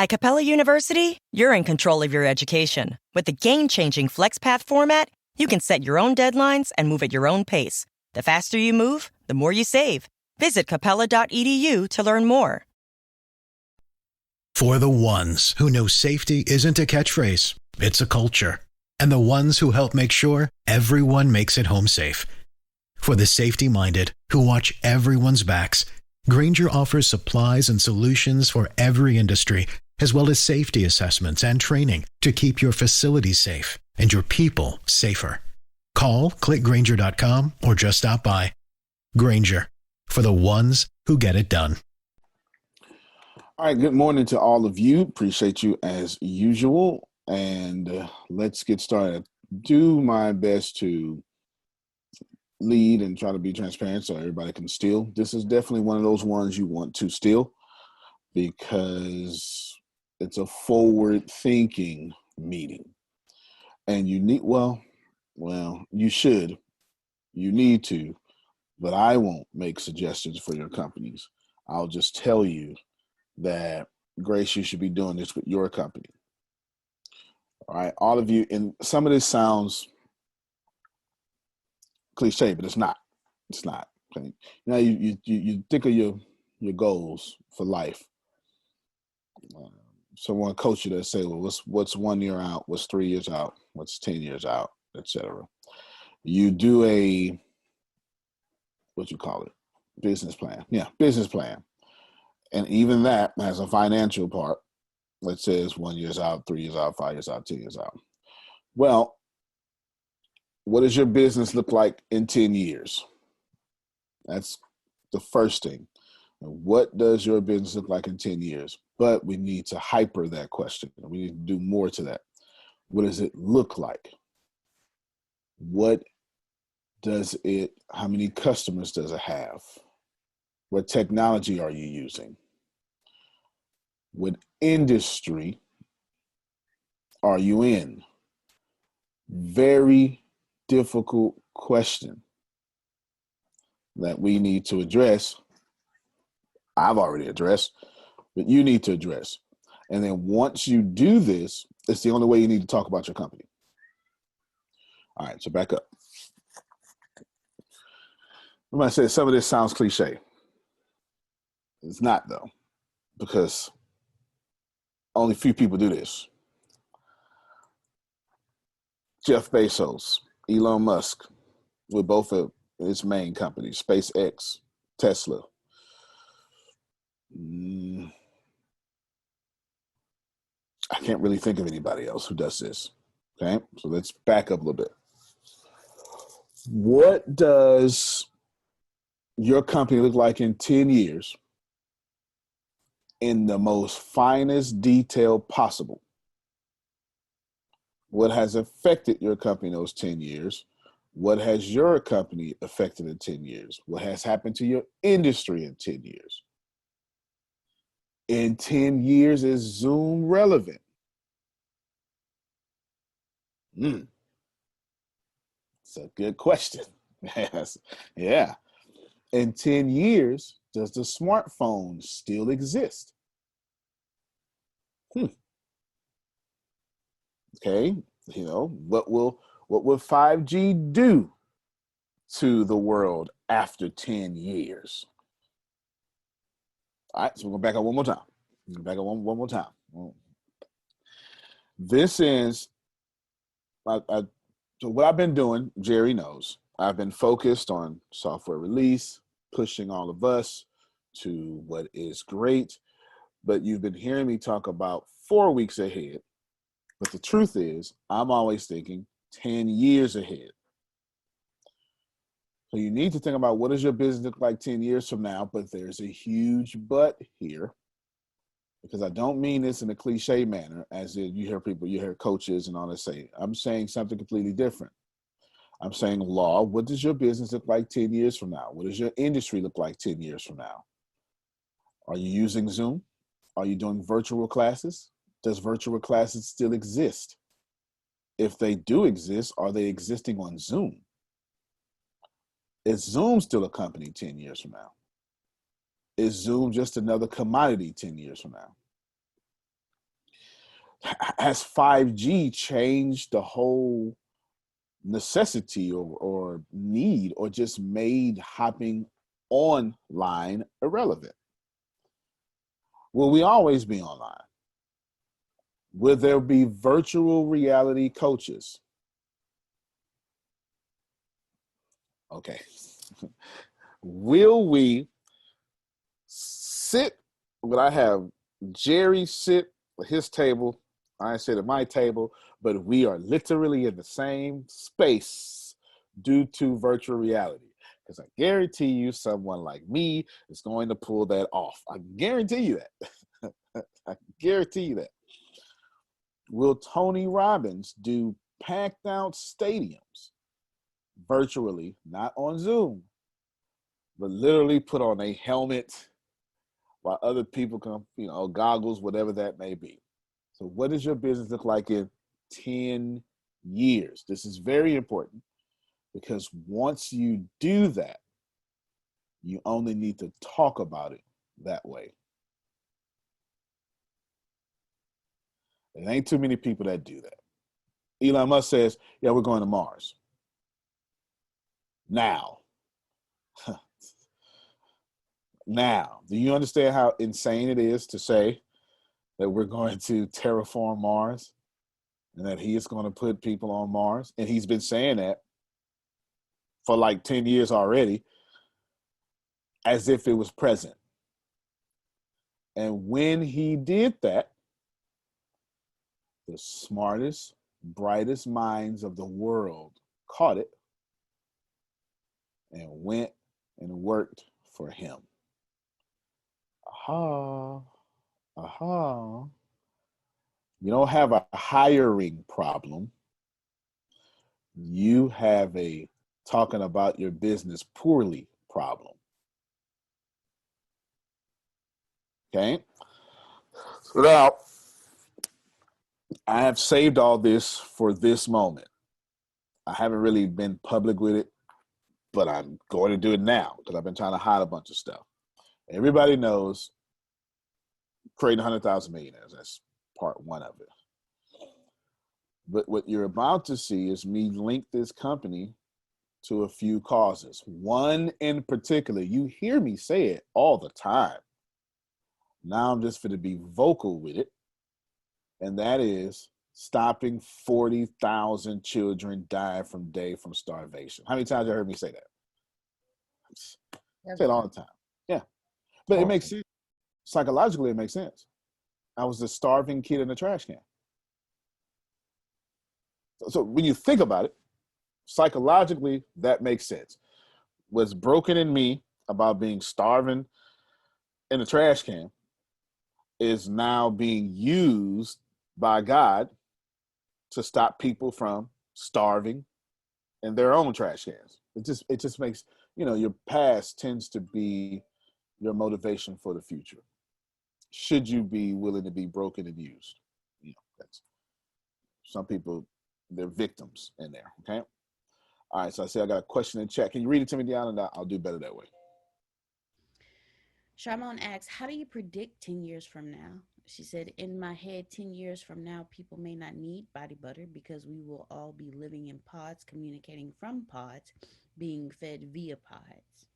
At Capella University, you're in control of your education. With the game-changing FlexPath format, you can set your own deadlines and move at your own pace. The faster you move, the more you save. Visit capella.edu to learn more. For the ones who know safety isn't a catchphrase, it's a culture. And the ones who help make sure everyone makes it home safe. For the safety-minded who watch everyone's backs, Grainger offers supplies and solutions for every industry, as well as safety assessments and training to keep your facilities safe and your people safer. Call, click Grainger.com, or just stop by. Grainger, for the ones who get it done. All right, good morning to all of you. Appreciate you as usual. And let's get started. Do my best to lead and try to be transparent so everybody can steal. This is definitely one of those ones you want to steal because it's a forward-thinking meeting. And you need, well, you should, you need to, but I won't make suggestions for your companies. I'll just tell you that, Grace, you should be doing this with your company. All right, all of you, and some of this sounds cliche, but it's not. It's not. Okay? You know, you think of your goals for life. Someone coach you that say, well, what's 1 year out? What's 3 years out? What's 10 years out? Etc. You do a, what you call it, business plan. Yeah, business plan. And even that has a financial part that says 1 year's out, 3 years out, 5 years out, 10 years out. Well, what does your business look like in 10 years? That's the first thing. What does your business look like in 10 years? But we need to hyper that question. We need to do more to that. What does it look like? What does it, how many customers does it have? What technology are you using? What industry are you in? Very difficult question that we need to address. I've already addressed, but you need to address. And then once you do this, it's the only way you need to talk about your company. All right, so back up. I'm going to say some of this sounds cliche. It's not, though, because only few people do this. Jeff Bezos, Elon Musk, with both of his main companies, SpaceX, Tesla. I can't really think of anybody else who does this. Okay, so let's back up a little bit. What does your company look like in 10 years in the most finest detail possible? What has affected your company in those 10 years? What has your company affected in 10 years? What has happened to your industry in 10 years? In 10 years, is Zoom relevant? It's a good question. Yes. Yeah. In 10 years, does the smartphone still exist? Okay, you know, what will 5G do to the world after 10 years? All right, so we're going to back up one more time. One more time. This is, so what I've been doing, Jerry knows, I've been focused on software release, pushing all of us to what is great, but you've been hearing me talk about 4 weeks ahead. But the truth is, I'm always thinking 10 years ahead. So you need to think about what does your business look like 10 years from now, but there's a huge but here, because I don't mean this in a cliche manner, as in you hear coaches and all that say. I'm saying something completely different. I'm saying, Law, what does your business look like 10 years from now? What does your industry look like 10 years from now? Are you using Zoom? Are you doing virtual classes? Does virtual classes still exist? If they do exist, are they existing on Zoom? Is Zoom still a company 10 years from now? Is Zoom just another commodity 10 years from now? Has 5G changed the whole necessity or need, or just made hopping online irrelevant? Will we always be online? Will there be virtual reality coaches? Okay. Will we sit? Will I have Jerry sit at his table? I sit at my table, but we are literally in the same space due to virtual reality. Because I guarantee you, someone like me is going to pull that off. I guarantee you that. I guarantee you that. Will Tony Robbins do packed out stadiums virtually, not on Zoom, but literally put on a helmet while other people come, goggles, whatever that may be? So what does your business look like in 10 years? This is very important, because once you do that, you only need to talk about it that way. There ain't too many people that do that. Elon Musk says, yeah, we're going to Mars. Now. Now, do you understand how insane it is to say that we're going to terraform Mars and that he is going to put people on Mars? And he's been saying that for like 10 years already, as if it was present. And when he did that, the smartest, brightest minds of the world caught it and went and worked for him. Aha, aha. You don't have a hiring problem. You have a talking about your business poorly problem. Okay? So now, I have saved all this for this moment. I haven't really been public with it, but I'm going to do it now because I've been trying to hide a bunch of stuff. Everybody knows creating 100,000 millionaires. That's part one of it. But what you're about to see is me link this company to a few causes. One in particular, you hear me say it all the time. Now I'm just going to be vocal with it. And that is stopping 40,000 children dying from starvation. How many times have you heard me say that? I say it all the time. Yeah. But it makes sense. Psychologically, it makes sense. I was the starving kid in the trash can. So when you think about it, psychologically, that makes sense. What's broken in me about being starving in the trash can is now being used by God to stop people from starving in their own trash cans. It just makes, your past tends to be your motivation for the future. Should you be willing to be broken and used? That's some people, they're victims in there. Okay. All right. So I say I got a question in chat. Can you read it to me, Deanna? And I'll do better that way. Sharmon asks, how do you predict 10 years from now? She said, in my head, 10 years from now, people may not need body butter because we will all be living in pods, communicating from pods, being fed via pods.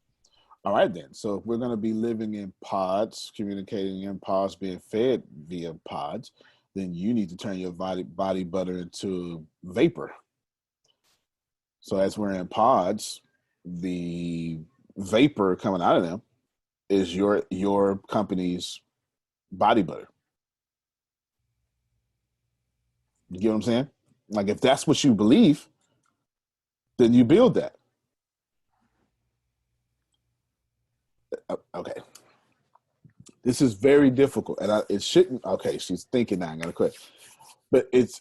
All right, then. So if we're going to be living in pods, communicating in pods, being fed via pods, then you need to turn your body butter into vapor. So as we're in pods, the vapor coming out of them is your company's body butter. You get what I'm saying? Like, if that's what you believe, then you build that. Okay. This is very difficult, and it shouldn't. Okay, she's thinking now. I'm gonna quit, but it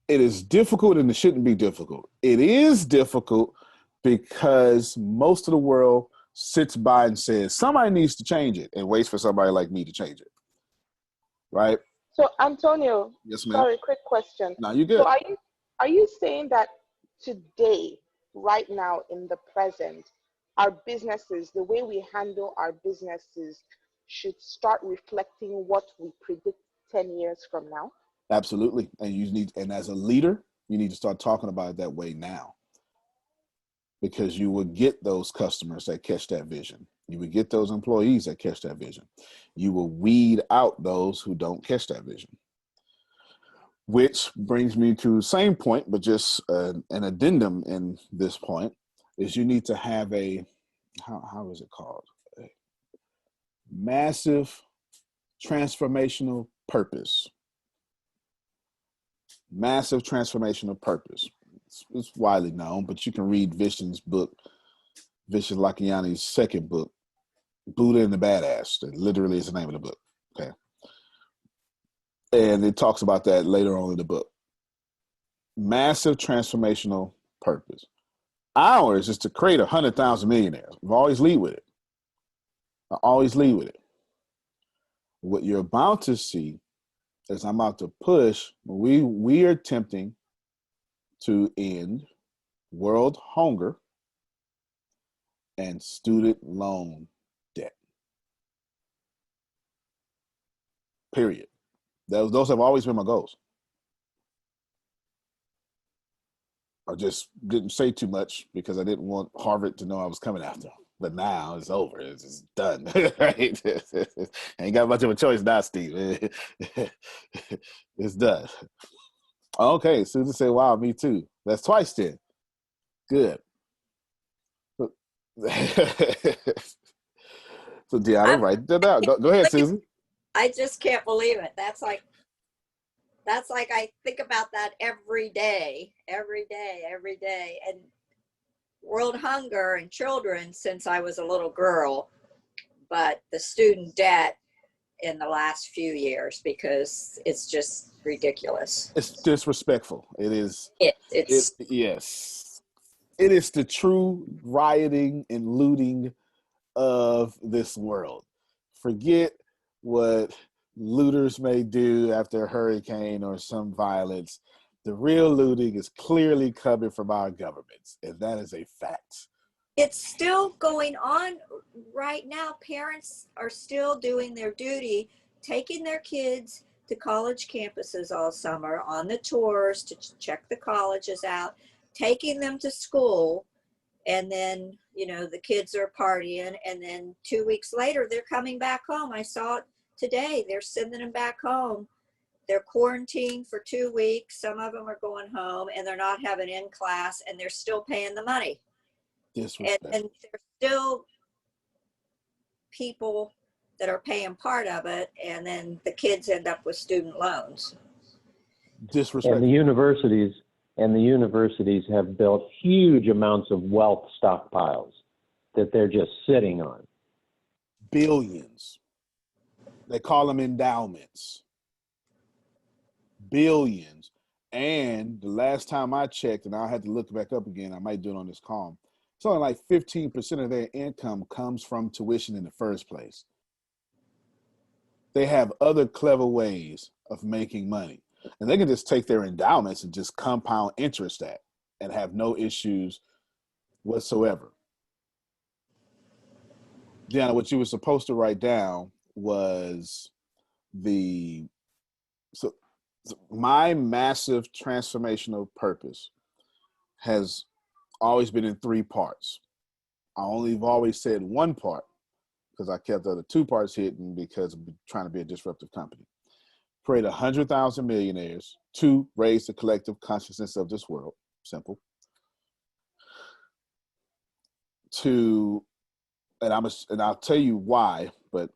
is difficult, and it shouldn't be difficult. It is difficult because most of the world sits by and says somebody needs to change it, and waits for somebody like me to change it. Right? So Antonio, yes, ma'am. Sorry, quick question. No, you good. So are you saying that today, right now, in the present, our businesses, the way we handle our businesses, should start reflecting what we predict 10 10 years from now? Absolutely. And as a leader, you need to start talking about it that way now, because you will get those customers that catch that vision. You will get those employees that catch that vision. You will weed out those who don't catch that vision. Which brings me to the same point, but just an addendum in this point, is you need to have how is it called? A massive transformational purpose. Massive transformational purpose. It's widely known, but you can read Vishen Lakhiani's second book, Buddha and the Badass. That literally is the name of the book. Okay. And it talks about that later on in the book. Massive transformational purpose. Ours is to create 100,000 millionaires. We always lead with it. I always lead with it. What you're about to see is I'm about to push. We are attempting to end world hunger and student loan debt. Period. Those have always been my goals. I just didn't say too much because I didn't want Harvard to know I was coming after them. But now it's over. It's done. Right? Ain't got much of a choice now, Steve. It's done. Okay, Susan said, wow, me too. That's twice then. Good. So Deanna, write that down. Go ahead, Susan. I just can't believe it. That's like I think about that every day. And world hunger and children since I was a little girl, but the student debt in the last few years, because it's just ridiculous. It's disrespectful. It is. Yes. It is the true rioting and looting of this world. Forget what looters may do after a hurricane or some violence. The real looting is clearly coming from our governments, and that is a fact. It's still going on right now. Parents are still doing their duty, taking their kids to college campuses all summer on the tours to check the colleges out, taking them to school, and then, the kids are partying, and then 2 weeks later, they're coming back home. I saw it today. They're sending them back home. They're quarantined for 2 weeks. Some of them are going home, and they're not having in class, and they're still paying the money. And there's still people that are paying part of it, and then the kids end up with student loans. Disrespect. And the universities have built huge amounts of wealth stockpiles that they're just sitting on. Billions. They call them endowments. Billions. And the last time I checked, and I had to look back up again, I might do it on this call, it's only like 15% of their income comes from tuition in the first place. They have other clever ways of making money. And they can just take their endowments and just compound interest at and have no issues whatsoever. Deanna, what you were supposed to write down was my massive transformational purpose has always been in 3 parts. I only have always said one part because I kept the other 2 parts hidden because I'm trying to be a disruptive company. Create 100,000 millionaires. 2, raise the collective consciousness of this world. Simple. 2, and I'll tell you why, but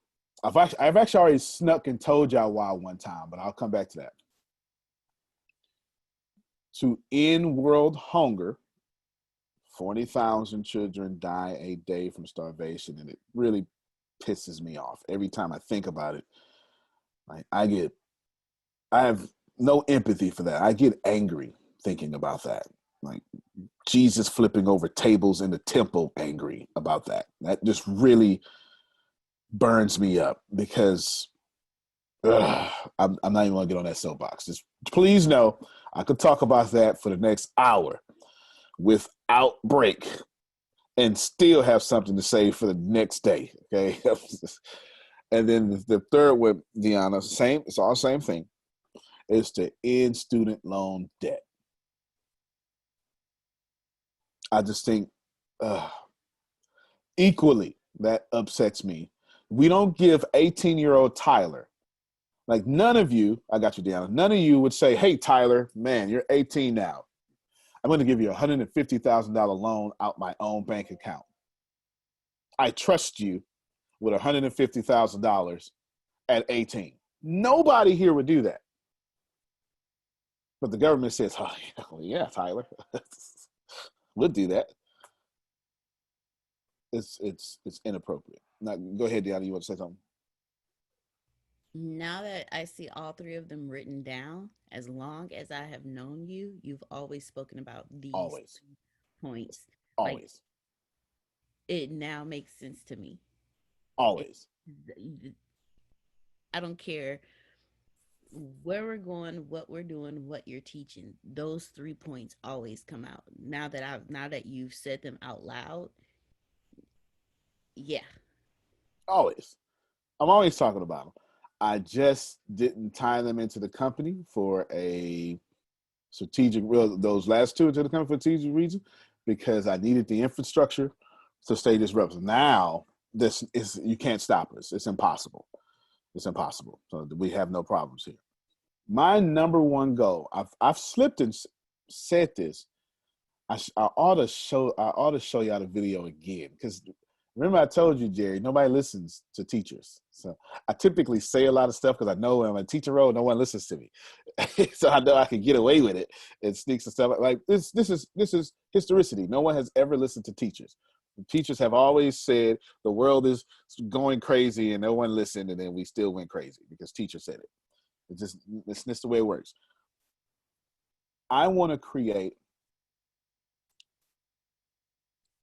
I've actually already snuck and told y'all why one time, but I'll come back to that. To end world hunger, 40,000 children die a day from starvation, and it really pisses me off every time I think about it. Like I have no empathy for that. I get angry thinking about that. Like Jesus flipping over tables in the temple, angry about that. That just really burns me up because I'm not even going to get on that soapbox. Just please know I could talk about that for the next hour without break and still have something to say for the next day. Okay. And then the third one, Deanna, same. It's all same thing. Is to end student loan debt. I just think equally that upsets me. We don't give 18-year-old Tyler, like none of you, I got you, Deanna, none of you would say, hey, Tyler, man, you're 18 now. I'm going to give you a $150,000 loan out my own bank account. I trust you with $150,000 at 18. Nobody here would do that. But the government says, oh, yeah, Tyler, we'll do that. It's inappropriate. Now, go ahead, Deanna, you want to say something? Now that I see all three of them written down, as long as I have known you, you've always spoken about these Always. points. Like, Always. it now makes sense to me. Always. I don't care where we're going, what we're doing, what you're teaching. Those 3 points always come out. Now that you've said them out loud, yeah. Always. I'm always talking about them. I just didn't tie them into the company for a strategic, those last two into the company for a strategic reason, because I needed the infrastructure to stay disruptive. Now, this is, you can't stop us. It's impossible. It's impossible. So we have no problems here. My number one goal, I've slipped and said this. I ought to show y'all the video again, because remember I told you, Jerry, nobody listens to teachers. So I typically say a lot of stuff because I know when I'm a teacher role, no one listens to me. So I know I can get away with it and sneak some stuff. Like this is historicity. No one has ever listened to teachers. Teachers have always said the world is going crazy and no one listened, and then we still went crazy because teachers said it. It's just the way it works. I want to create,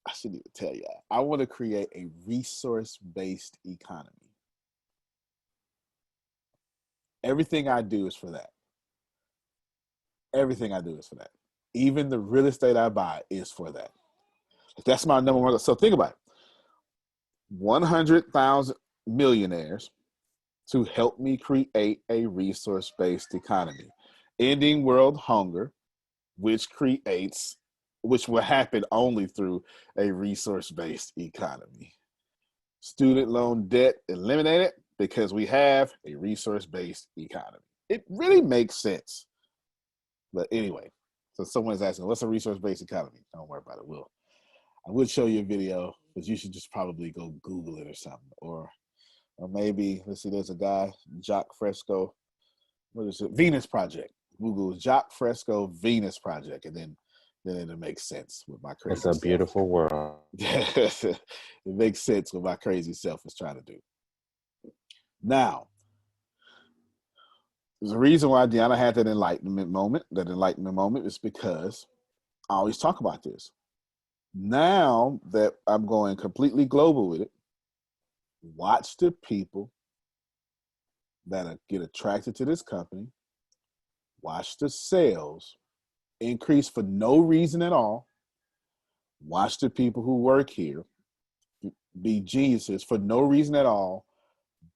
I shouldn't even tell you, I want to create a resource-based economy. Everything I do is for that. Everything I do is for that. Even the real estate I buy is for that. That's my number one. So think about it. 100,000 millionaires to help me create a resource-based economy, ending world hunger, which will happen only through a resource-based economy. Student loan debt eliminated because we have a resource-based economy. It really makes sense. But anyway, so someone's asking, what's a resource-based economy? Don't worry about it. I would show you a video, but you should just probably go Google it or something. Or maybe, let's see, there's a guy, Jacques Fresco. What is it? Venus Project. Google Jacques Fresco Venus Project, and then it makes sense with my crazy self. It's a beautiful world. It makes sense what my crazy self is trying to do. Now, there's a reason why Deanna had that enlightenment moment. That enlightenment moment is because I always talk about this. Now that I'm going completely global with it, watch the people that get attracted to this company. Watch the sales increase for no reason at all. Watch the people who work here be geniuses for no reason at all,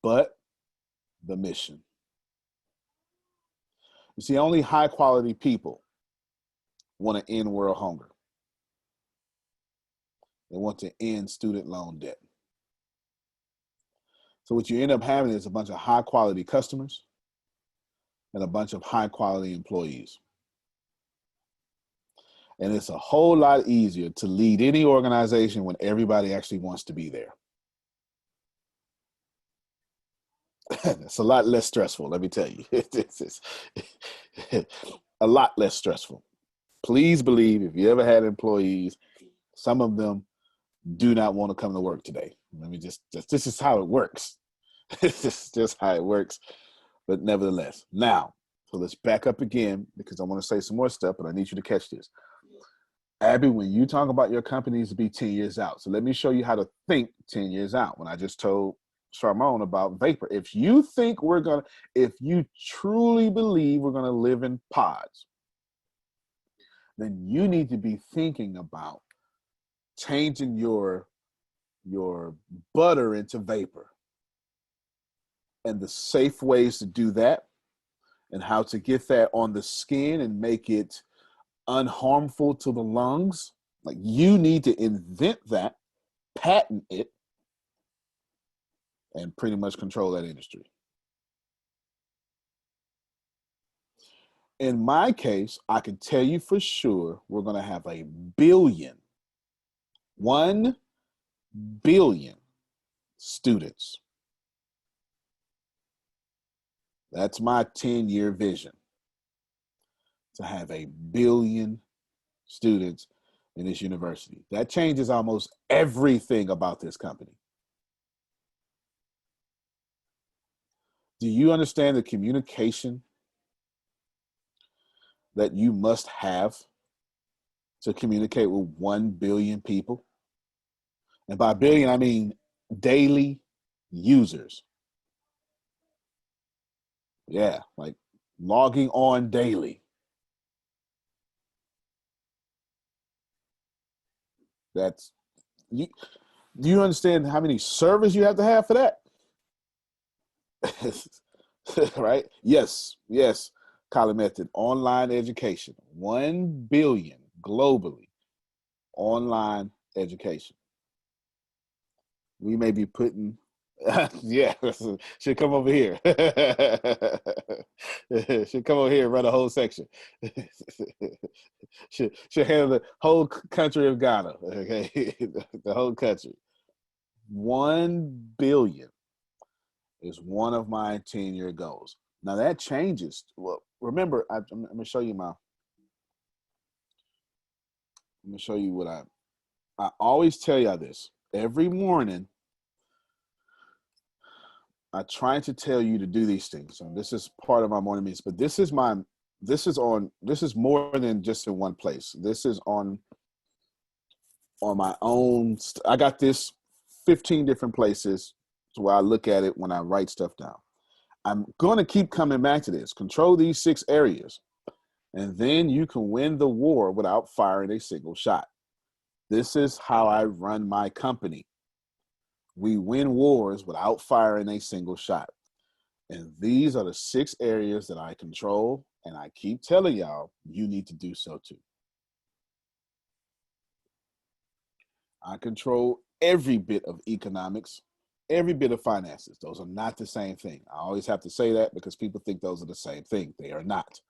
but the mission. You see, only high quality people want to end world hunger. They want to end student loan debt. So what you end up having is a bunch of high quality customers and a bunch of high quality employees. And it's a whole lot easier to lead any organization when everybody actually wants to be there. It's a lot less stressful, let me tell you. It's a lot less stressful. Please believe, if you ever had employees, some of them do not want to come to work today. Let me just this is how it works. This is just how it works. But nevertheless, now, so let's back up again, because I want to say some more stuff, but I need you to catch this. Abby, when you talk about your companies to be 10 years out, so let me show you how to think 10 years out. When I just told Charmone about vapor, if you truly believe we're going to live in pods, then you need to be thinking about changing your butter into vapor. and the safe ways to do that, and how to get that on the skin and make it unharmful to the lungs. Like, you need to invent that, patent it, and pretty much control that industry. In my case, I can tell you for sure we're going to have 1 billion students. That's my 10-year vision, to have 1 billion students in this university. That changes almost everything about this company. Do you understand the communication that you must have to communicate with 1 billion people? And by billion, I mean daily users. Yeah, like logging on daily. That's you. Do you understand how many servers you have to have for that? Right? Yes. College Method, online education. 1 billion globally, online education. We may be putting, yeah, should come over here. Should come over here and run a whole section. should handle the whole country of Ghana. Okay, the whole country. 1 billion is one of my 10-year goals. Now that changes. Well, remember, I'm gonna show you what I always tell y'all this. Every morning, I try to tell you to do these things. And this is part of my morning meetings, but this is more than just in one place. This is on my own. I got this 15 different places to where I look at it when I write stuff down. I'm going to keep coming back to this. Control these 6 areas, and then you can win the war without firing a single shot. This is how I run my company. We win wars without firing a single shot. And these are the 6 areas that I control, and I keep telling y'all, you need to do so too. I control every bit of economics, every bit of finances. Those are not the same thing. I always have to say that because people think those are the same thing. They are not.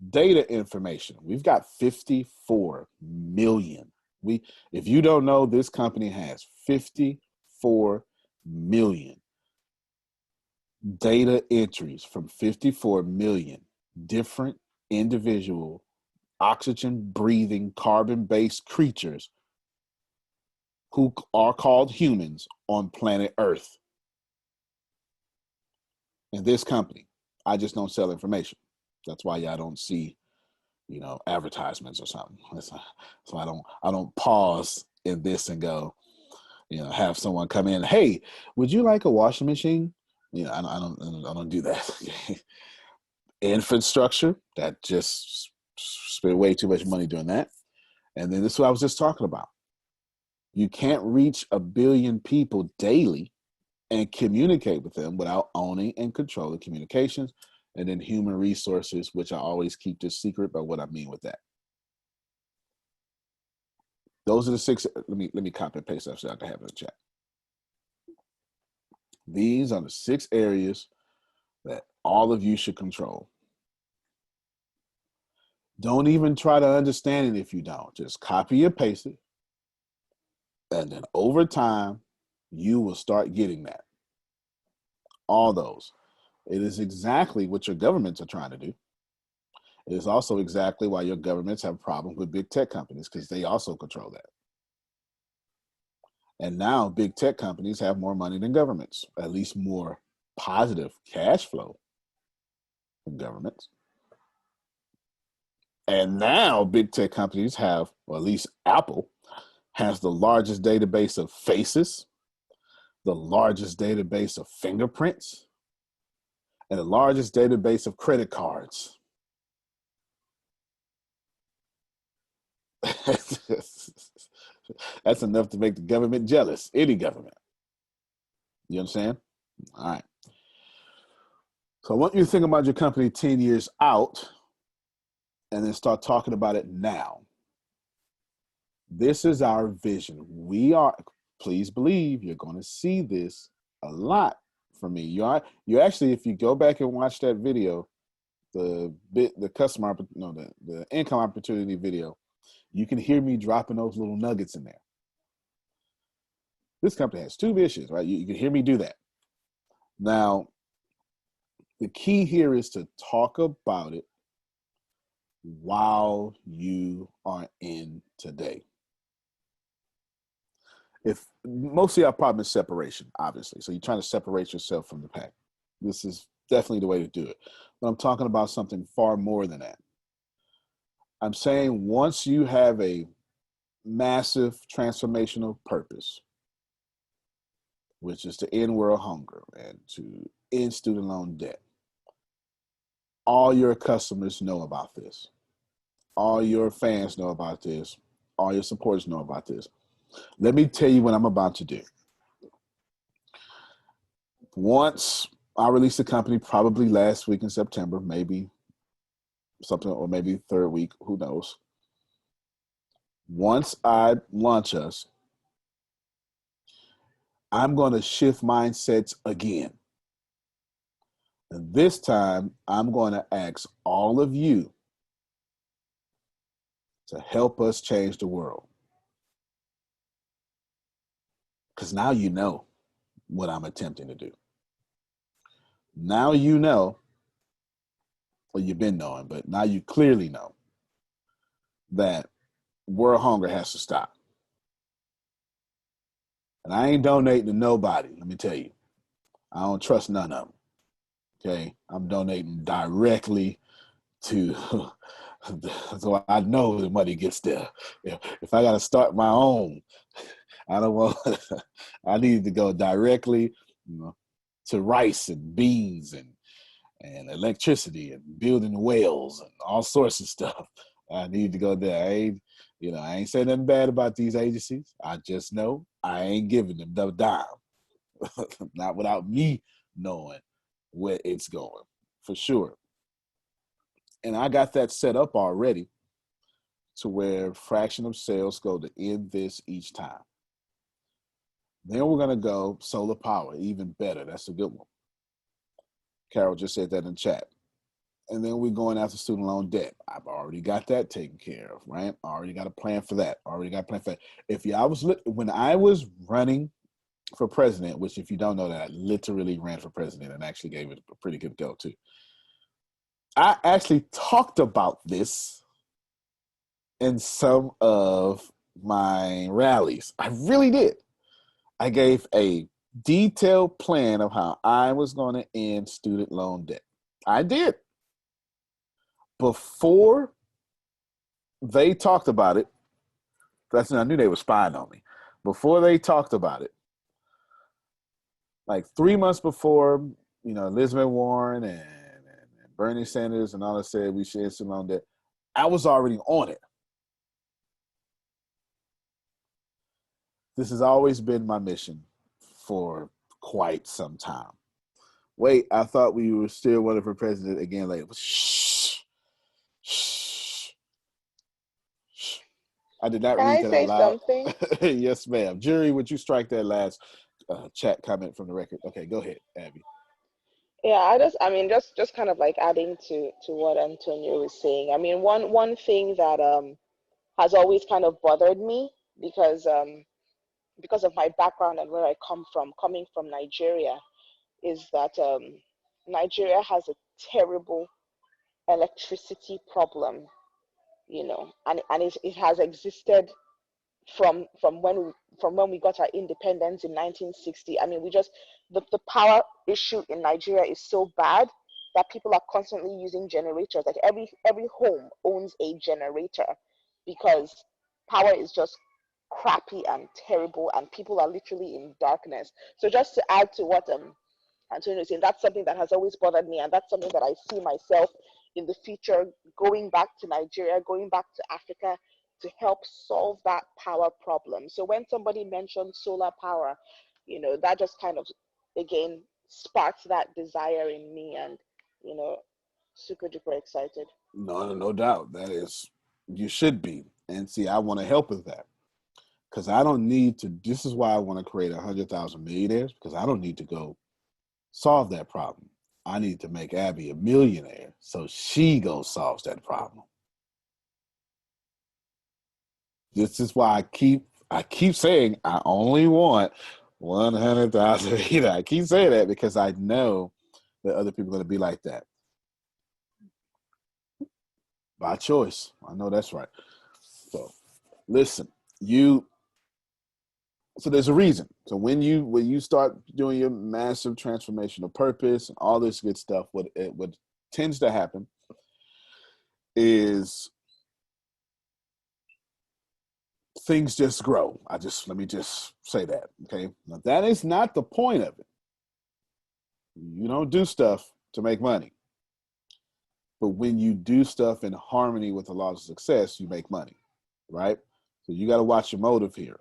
Data information. We've got 54 million. If you don't know, this company has 54 million data entries from 54 million different individual oxygen breathing carbon based creatures who are called humans on planet Earth. In this company, I just don't sell information. That's why y'all don't see, advertisements or something. So I don't pause in this and go, have someone come in. Hey, would you like a washing machine? I don't do that. Infrastructure, that just spend way too much money doing that. And then this is what I was just talking about. You can't reach 1 billion people daily and communicate with them without owning and controlling communications. And then human resources, which I always keep this secret, but what I mean with that. Those are the 6. Let me copy and paste that so I can have it in the chat. These are the 6 areas that all of you should control. Don't even try to understand it if you don't. Just copy and paste it. And then over time, you will start getting that. All those. It is exactly what your governments are trying to do. It is also exactly why your governments have problems with big tech companies, because they also control that. And now big tech companies have more money than governments, at least more positive cash flow than governments. And now big tech companies have, or at least Apple, has the largest database of faces, the largest database of fingerprints, and the largest database of credit cards. That's enough to make the government jealous, any government. You understand? All right. So I want you to think about your company 10 years out and then start talking about it now. This is our vision. We are, please believe, you're going to see this a lot from me. You actually, if you go back and watch that video, the income opportunity video, you can hear me dropping those little nuggets in there. This company has 2 issues, right? You can hear me do that. Now, the key here is to talk about it while you are in today. If most of our problem is separation, obviously. So you're trying to separate yourself from the pack. This is definitely the way to do it. But I'm talking about something far more than that. I'm saying once you have a massive transformational purpose, which is to end world hunger and to end student loan debt, all your customers know about this. All your fans know about this. All your supporters know about this. Let me tell you what I'm about to do. Once I release the company, probably last week in September, maybe something, or maybe third week, who knows. Once I launch us, I'm going to shift mindsets again. And this time, I'm going to ask all of you to help us change the world. Because now you know what I'm attempting to do. Now you know, well, you've been knowing, but now you clearly know that world hunger has to stop. And I ain't donating to nobody, let me tell you. I don't trust none of them. Okay? I'm donating directly to, so I know the money gets there. If I got to start my own, I don't want, I need to go directly, to rice and beans and electricity and building wells and all sorts of stuff. I need to go there. I ain't saying nothing bad about these agencies. I just know I ain't giving them no dime. Not without me knowing where it's going, for sure. And I got that set up already to where fraction of sales go to end this each time. Then we're going to go solar power, even better. That's a good one. Carol just said that in chat. And then we're going after student loan debt. I've already got that taken care of, right? I already got a plan for that. When I was running for president, which if you don't know that, I literally ran for president and actually gave it a pretty good go too. I actually talked about this in some of my rallies. I really did. I gave a detailed plan of how I was going to end student loan debt. I did. Before they talked about it, that's when I knew they were spying on me. Before they talked about it, like 3 months before, Elizabeth Warren and Bernie Sanders and all that said we should end student loan debt, I was already on it. This has always been my mission for quite some time. Wait, I thought we were still running for president again later. Shh. Shh. Shh. I did not Can read I that out say loud. something? Yes, ma'am. Jury, would you strike that last chat comment from the record? Okay, go ahead, Abby. Yeah, just kind of like adding to what Antonio was saying. I mean, one thing that has always kind of bothered me because of my background and where I come from, coming from Nigeria, is that Nigeria has a terrible electricity problem, and it has existed from when we got our independence in 1960. I mean, the power issue in Nigeria is so bad that people are constantly using generators. Like every home owns a generator because power is just crappy and terrible, and people are literally in darkness. So just to add to what Antonio was saying, that's something that has always bothered me, and that's something that I see myself in the future going back to Nigeria, going back to Africa, to help solve that power problem. So when somebody mentioned solar power, that just kind of, again, sparks that desire in me. And you know, super duper excited. No doubt. That is, you should be. And see, I want to help with that because I don't need to. This is why I want to create 100,000 millionaires, because I don't need to go solve that problem. I need to make Abby a millionaire so she goes solves that problem. This is why I keep saying I only want 100,000. I keep saying that because I know that other people are going to be like that by choice. I know that's right. So listen, so there's a reason. So when you start doing your massive transformational purpose and all this good stuff, what tends to happen is things just grow. Let me just say that. Okay. Now that is not the point of it. You don't do stuff to make money. But when you do stuff in harmony with the laws of success, you make money. Right? So you got to watch your motive here.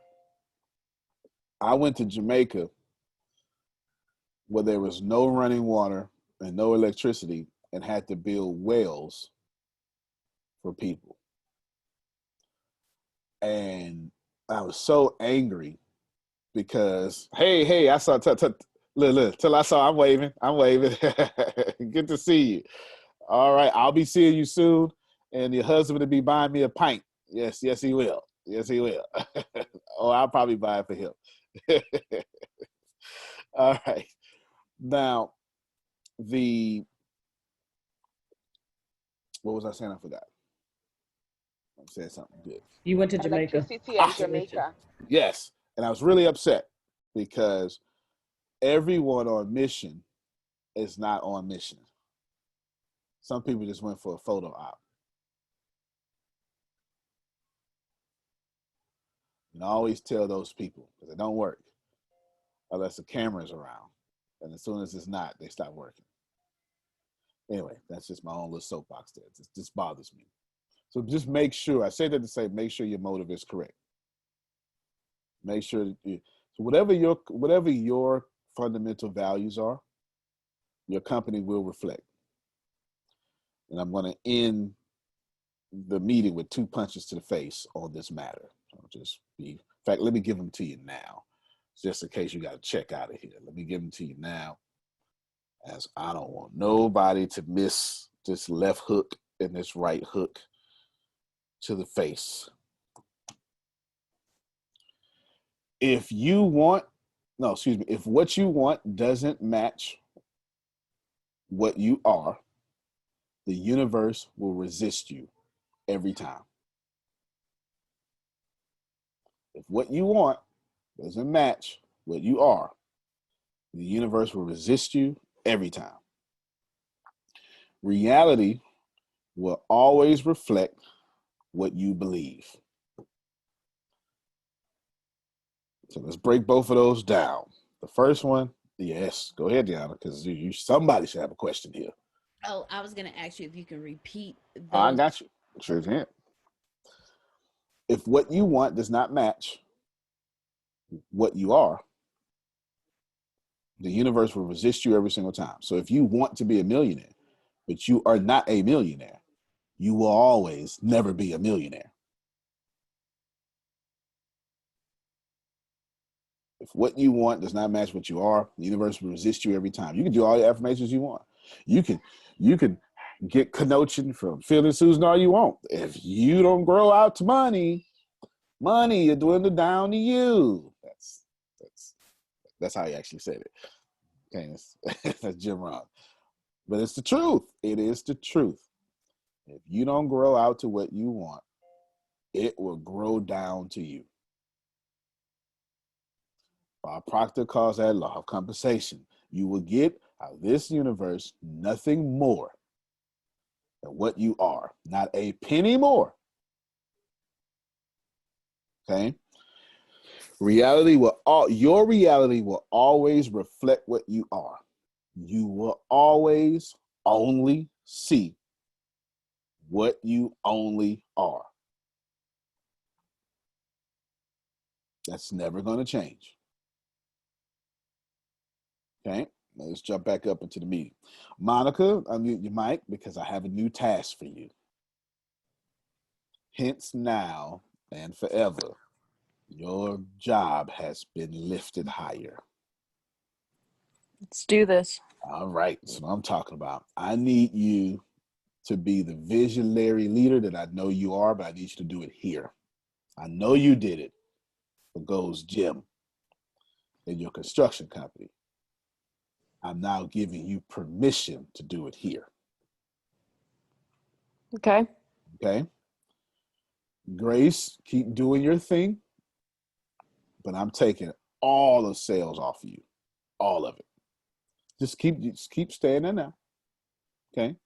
I went to Jamaica where there was no running water and no electricity and had to build wells for people. And I was so angry because, hey, I saw, look, till I saw, I'm waving. Good to see you. All right, I'll be seeing you soon. And your husband will be buying me a pint. Yes, he will. Yes, he will. Oh, I'll probably buy it for him. All right. Now, what was I saying? I forgot. I'm saying something good. You went to Jamaica. Electricity and Jamaica. Yes. And I was really upset because everyone on mission is not on mission. Some people just went for a photo op. And I always tell those people, because it don't work unless the camera's around. And as soon as it's not, they stop working. Anyway, that's just my own little soapbox there. It just bothers me. So just make sure, I say that to say, make sure your motive is correct. Make sure that so whatever your fundamental values are, your company will reflect. And I'm going to end the meeting with 2 punches to the face on this matter. In fact, let me give them to you now, just in case you got to check out of here. Let me give them to you now, as I don't want nobody to miss this left hook and this right hook to the face. If what you want doesn't match what you are, the universe will resist you every time. If what you want doesn't match what you are, the universe will resist you every time. Reality will always reflect what you believe. So let's break both of those down. The first one, yes, go ahead, Deanna, because somebody should have a question here. Oh, I was going to ask you if you can repeat those. I got you. Sure can. If what you want does not match what you are, the universe will resist you every single time. So if you want to be a millionaire, but you are not a millionaire, you will always never be a millionaire. If what you want does not match what you are, the universe will resist you every time. You can do all the affirmations you want. You can get connotation from Phil Susan all you want. If you don't grow out to money will dwindle down to you. That's how he actually said it. Okay, that's Jim Rohn. But it's the truth. It is the truth. If you don't grow out to what you want, it will grow down to you. Bob Proctor calls that law of compensation. You will get out of this universe nothing more than what you are. Not a penny more. Okay? Your reality will always reflect what you are. You will always only see what you only are. That's never going to change. Okay? let's jump back up into the meeting. Monica, unmute your mic because I have a new task for you. Hence now and forever, your job has been lifted higher. Let's do this. All right, that's what I'm talking about. I need you to be the visionary leader that I know you are, but I need you to do it here. I know you did it for Gold's Gym in your construction company. I'm now giving you permission to do it here. Okay. Okay? Grace, keep doing your thing, but I'm taking all the sales off of you. All of it. Just keep staying there now. Okay?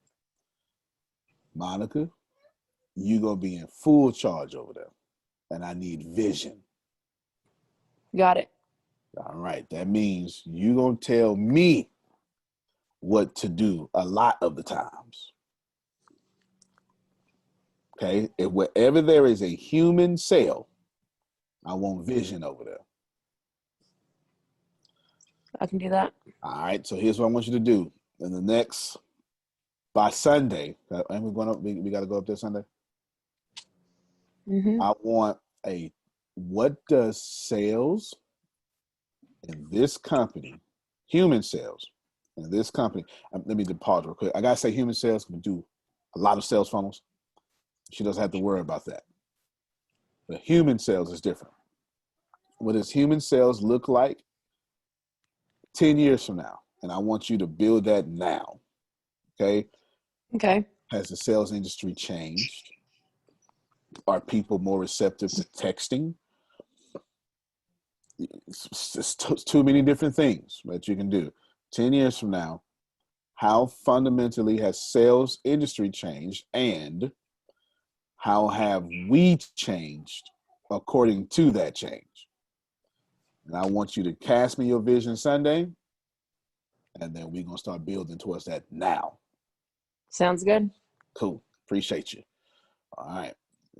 Monica, you're going to be in full charge over there. And I need vision. Got it. All right. That means you're going to tell me what to do a lot of the times. Okay? If wherever there is a human cell, I want vision over there. I can do that. All right. So here's what I want you to do. In the next, by Sunday, and we're going up, we got to go up there Sunday. Mm-hmm. I want what does sales in this company, human sales in this company, let me pause real quick. I got to say human sales can do a lot of sales funnels. She doesn't have to worry about that. But human sales is different. What does human sales look like 10 years from now? And I want you to build that now. Okay? Okay. Has the sales industry changed? Are people more receptive to texting? It's too many different things that you can do. 10 years from now, how fundamentally has sales industry changed, and how have we changed according to that change? And I want you to cast me your vision Sunday, and then we're going to start building towards that now. Sounds good. Cool. Appreciate you. All right.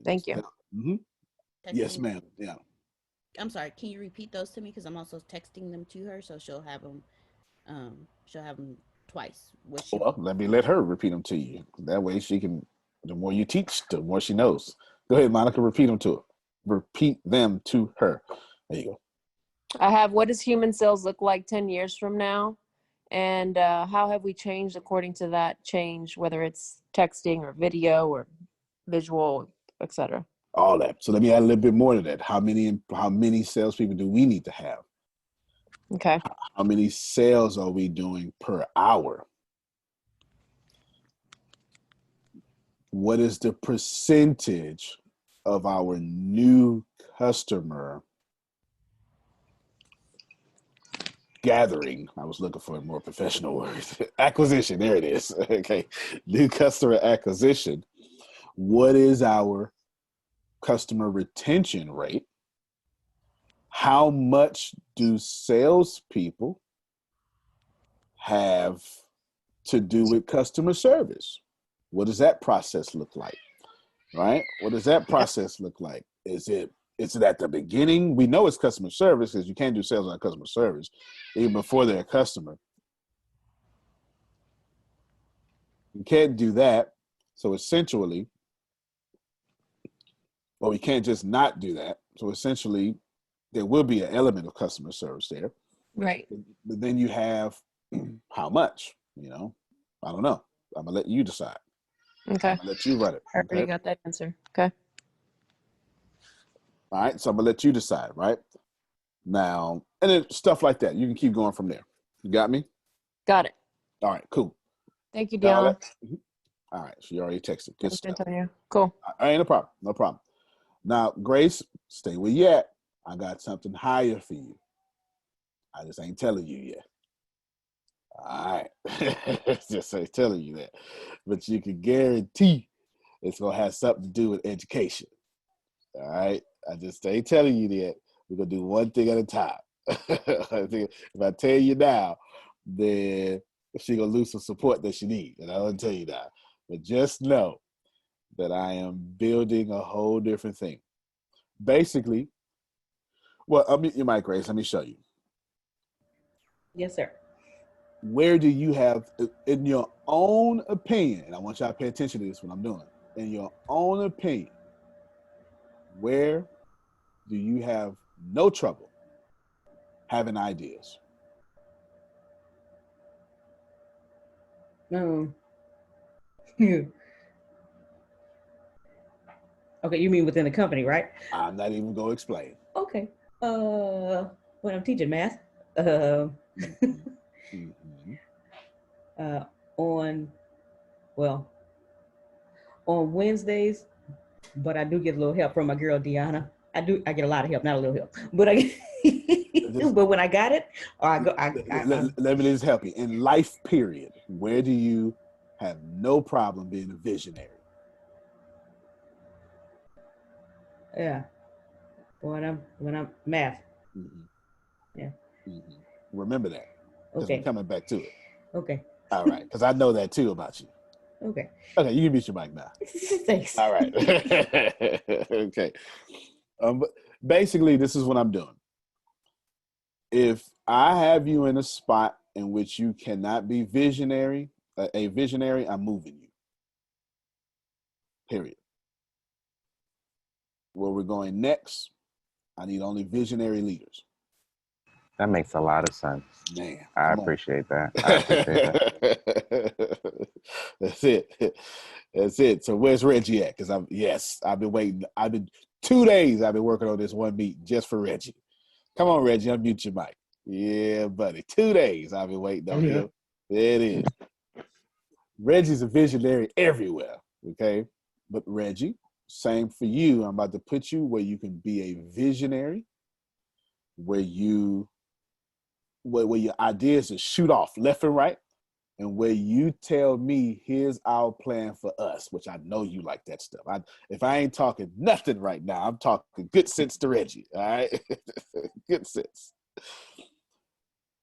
Thank you. Mm-hmm. Yes, ma'am. Yeah. I'm sorry. Can you repeat those to me? Because I'm also texting them to her, so she'll have them. She'll have them twice. Well, let me let her repeat them to you. That way she can. The more you teach, the more she knows. Go ahead, Monica. Repeat them to her. Repeat them to her. There you go. I have, what does human sales look like 10 years from now? And how have we changed according to that change, whether it's texting or video or visual, etc. All that. So let me add a little bit more to that. How many salespeople do we need to have? Okay. How many sales are we doing per hour? What is the percentage of our new customer gathering? I was looking for a more professional word. Acquisition. There it is. Okay. New customer acquisition. What is our customer retention rate? How much do salespeople have to do with customer service? What does that process look like? Right? What does that process look like? Is it at the beginning? We know it's customer service because you can't do sales on customer service even before they're a customer. You can't do that. So essentially, well, we can't just not do that. So essentially, there will be an element of customer service there. Right. But then you have how much, I don't know. I'm going to let you decide. Okay. I'm going to let you run it. I already got that answer. Okay. All right. So I'm going to let you decide, right? Now, and then stuff like that. You can keep going from there. You got me? Got it. All right. Cool. Thank you, Deanna. All right. So you already texted. Good stuff. Antonio. Cool. All right. No problem. No problem. Now, Grace, stay where you at. I got something higher for you. I just ain't telling you yet. All right. Just ain't telling you that. But you can guarantee it's going to have something to do with education. All right. I just ain't telling you that. We're going to do one thing at a time. I think if I tell you now, then she's going to lose some support that she needs. And I don't tell you that. But just know that I am building a whole different thing. Basically, well, I'll mute your mic, Grace. Let me show you. Yes, sir. where do you have, in your own opinion, and I want y'all to pay attention to this when I'm doing, in your own opinion, where do you have no trouble having ideas? Okay, you mean within the company, right? I'm not even going to explain. Okay. When I'm teaching math, uh, Mm-hmm. on, well, on Wednesdays, but I do get a little help from my girl Deanna. I get a lot of help, not a little help, but but when I got it, or let me just help you. In life, period, where do you have no problem being a visionary? Yeah, when I'm math. Mm-hmm. Yeah. Mm-hmm. Remember that, because Okay. we're coming back to it. Okay. All right, because I know that too about you. Okay. Okay, you can mute your mic now. Thanks. All right. Okay. But basically, this is what I'm doing. If I have you in a spot in which you cannot be a visionary, I'm moving you. Period. Where we're going next, I need only visionary leaders. That makes a lot of sense. Man, I appreciate that. I appreciate that. That's it. That's it. So where's Reggie at? Because I've been waiting. 2 days I've been working on this one meeting just for Reggie. Come on, Reggie, unmute your mic. Yeah, buddy. 2 days I've been waiting on him. There it is. Reggie's a visionary everywhere. Okay. But Reggie, same for you. I'm about to put you where you can be a visionary, where your ideas are shoot off left and right, and where you tell me, here's our plan for us, which I know you like that stuff. If I ain't talking nothing right now, I'm talking good sense to Reggie, all right? Good sense.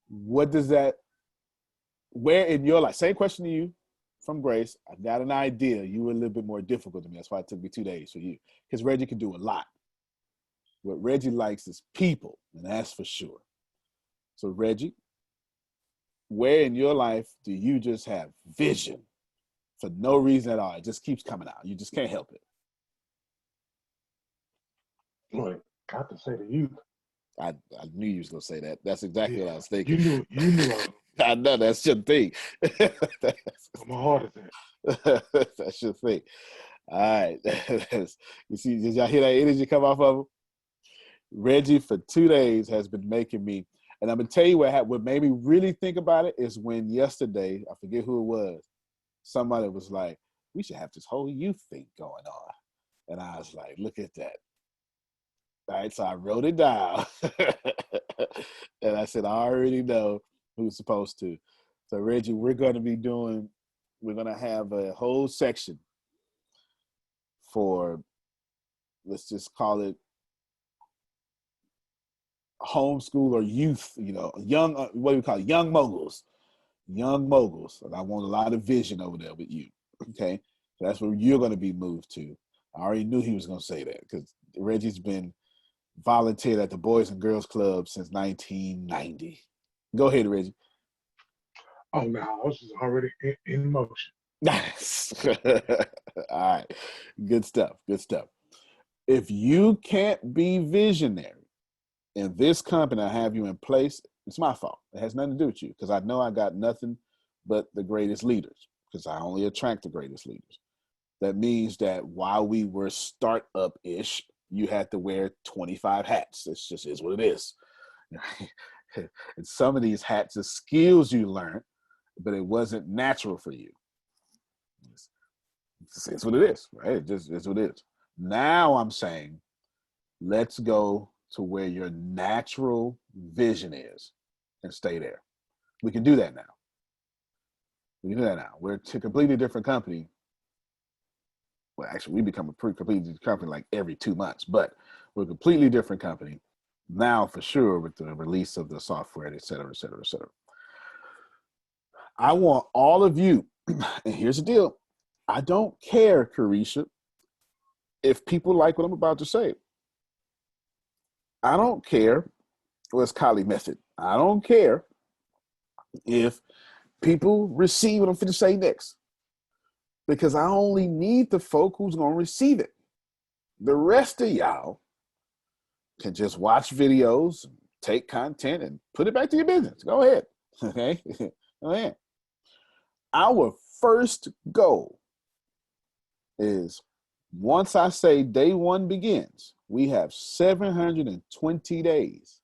What does that, where in your life, same question to you from Grace, I got an idea. You were a little bit more difficult to me. That's why it took me 2 days for you, because Reggie can do a lot. What Reggie likes is people, and that's for sure. So Reggie, where in your life do you just have vision for no reason at all? It just keeps coming out. You just can't help it. Well, got to say the youth. I knew you was gonna say that. That's exactly what I was thinking. You knew. I know that's your thing. My heart is at. That's your thing. All right. You see, did y'all hear that energy come off of him? Reggie for 2 days has been making me, and I'm gonna tell you what made me really think about it is when yesterday, I forget who it was, somebody was like, we should have this whole youth thing going on. And I was like, look at that. All right, so I wrote it down. And I said, I already know who's supposed to. So Reggie, we're going to have a whole section for, let's just call it homeschool or youth, young, what do we call it? Young moguls. And I want a lot of vision over there with you. Okay. So that's where you're going to be moved to. I already knew he was going to say that because Reggie's been volunteered at the Boys and Girls Club since 1990. Go ahead, Reggie. Oh, no, I was just already in motion. Nice. All right. Good stuff. If you can't be visionary in this company, I have you in place, it's my fault. It has nothing to do with you because I know I got nothing but the greatest leaders because I only attract the greatest leaders. That means that while we were startup-ish, you had to wear 25 hats. It just is what it is. And some of these hats are skills you learned, but it wasn't natural for you. It's what it is, right? It just is what it is. Now I'm saying, let's go to where your natural vision is and stay there. We can do that now. We're a completely different company. Well, actually, we become a completely different company like every 2 months, but we're a completely different company now for sure with the release of the software, et cetera, et cetera, et cetera. I want all of you, and here's the deal. I don't care, Carisha, if people like what I'm about to say. I don't care. Well, it's Kali method. I don't care if People receive what I'm finna say next, because I only need the folk who's gonna receive it. The rest of y'all can just watch videos, take content, and put it back to your business. Go ahead. Okay? Go ahead. Our first goal is, once I say day one begins, we have 720 days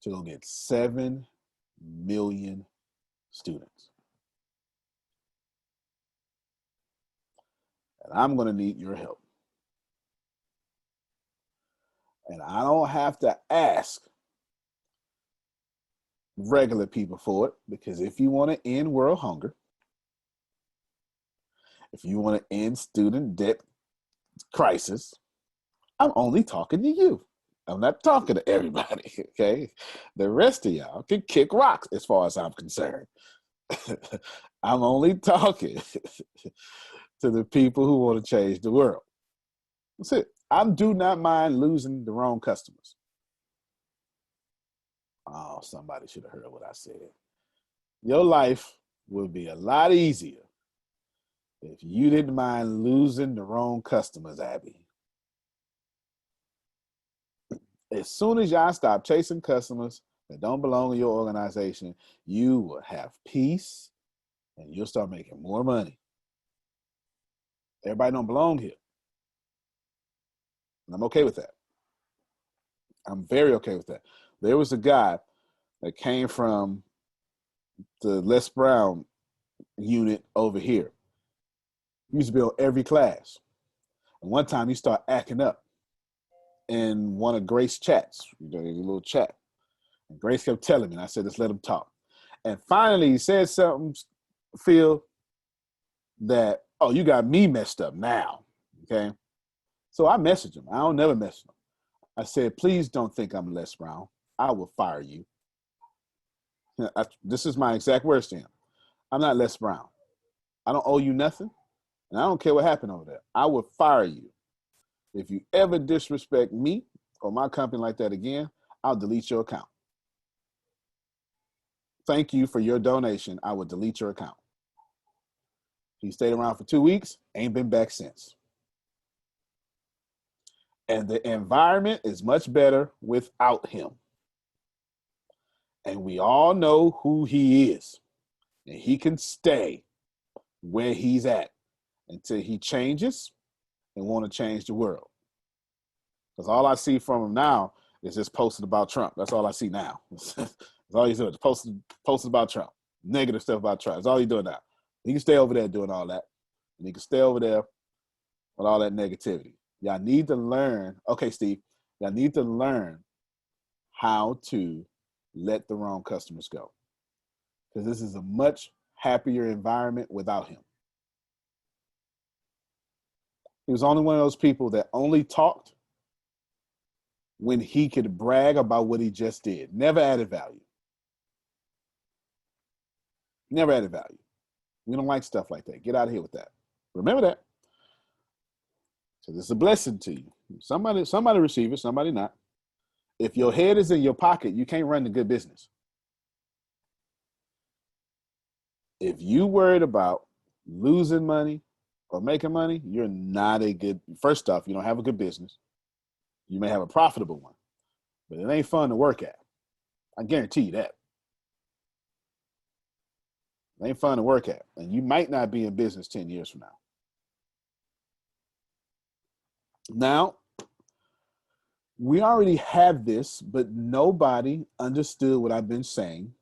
to go get 7 million students. And I'm going to need your help. And I don't have to ask regular people for it, because if you want to end world hunger, if you want to end student debt crisis, I'm only talking to you. I'm not talking to everybody, okay? The rest of y'all can kick rocks as far as I'm concerned. I'm only talking to the people who want to change the world. That's it. I do not mind losing the wrong customers. Oh, somebody should have heard what I said. Your life would be a lot easier if you didn't mind losing the wrong customers, Abby. As soon as y'all stop chasing customers that don't belong in your organization, you will have peace and you'll start making more money. Everybody don't belong here. And I'm okay with that. I'm very okay with that. There was a guy that came from the Les Brown unit over here. He used to be on every class. And one time he started acting up in one of Grace's chats, a little chat. And Grace kept telling me, and I said, just let him talk. And finally he said something, Phil, that, oh, you got me messed up now, okay? So I messaged him. I don't never message him. I said, please don't think I'm Les Brown. I will fire you. This is my exact words to him. I'm not Les Brown. I don't owe you nothing, and I don't care what happened over there. I will fire you. If you ever disrespect me or my company like that again, I'll delete your account. Thank you for your donation. I will delete your account. He stayed around for 2 weeks, ain't been back since. And the environment is much better without him. And we all know who he is. And he can stay where he's at until he changes and want to change the world. Because all I see from him now is just posting about Trump. That's all I see now. That's all he's doing, posting about Trump. Negative stuff about Trump. That's all he's doing now. He can stay over there doing all that. And he can stay over there with all that negativity. Y'all need to learn. Okay, Steve. Y'all need to learn how to let the wrong customers go. Because this is a much happier environment without him. He was only one of those people that only talked when he could brag about what he just did. Never added value. Never added value. We don't like stuff like that. Get out of here with that. Remember that. So this is a blessing to you. Somebody receive it, somebody not. If your head is in your pocket, you can't run the good business. If you worried about losing money or making money, you're not a good, first off, you don't have a good business. You may have a profitable one, but it ain't fun to work at. I guarantee you that. It ain't fun to work at. And you might not be in business 10 years from now. Now, we already have this, but nobody understood what I've been saying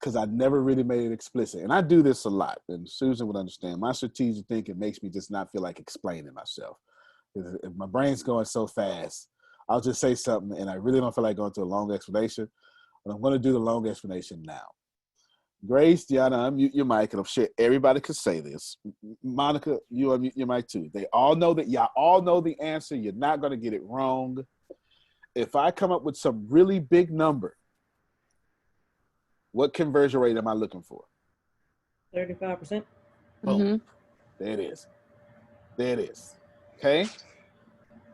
because I never really made it explicit. And I do this a lot, and Susan would understand. My strategic thinking makes me just not feel like explaining myself. If my brain's going so fast, I'll just say something, and I really don't feel like going through a long explanation, but I'm going to do the long explanation now. Grace, Deanna, unmute your mic, and I'm sure everybody could say this. Monica, you unmute your mic too. They all know that y'all all know the answer. You're not going to get it wrong. If I come up with some really big number, what conversion rate am I looking for? 35%. Boom. Mm-hmm. There it is. There it is. Okay?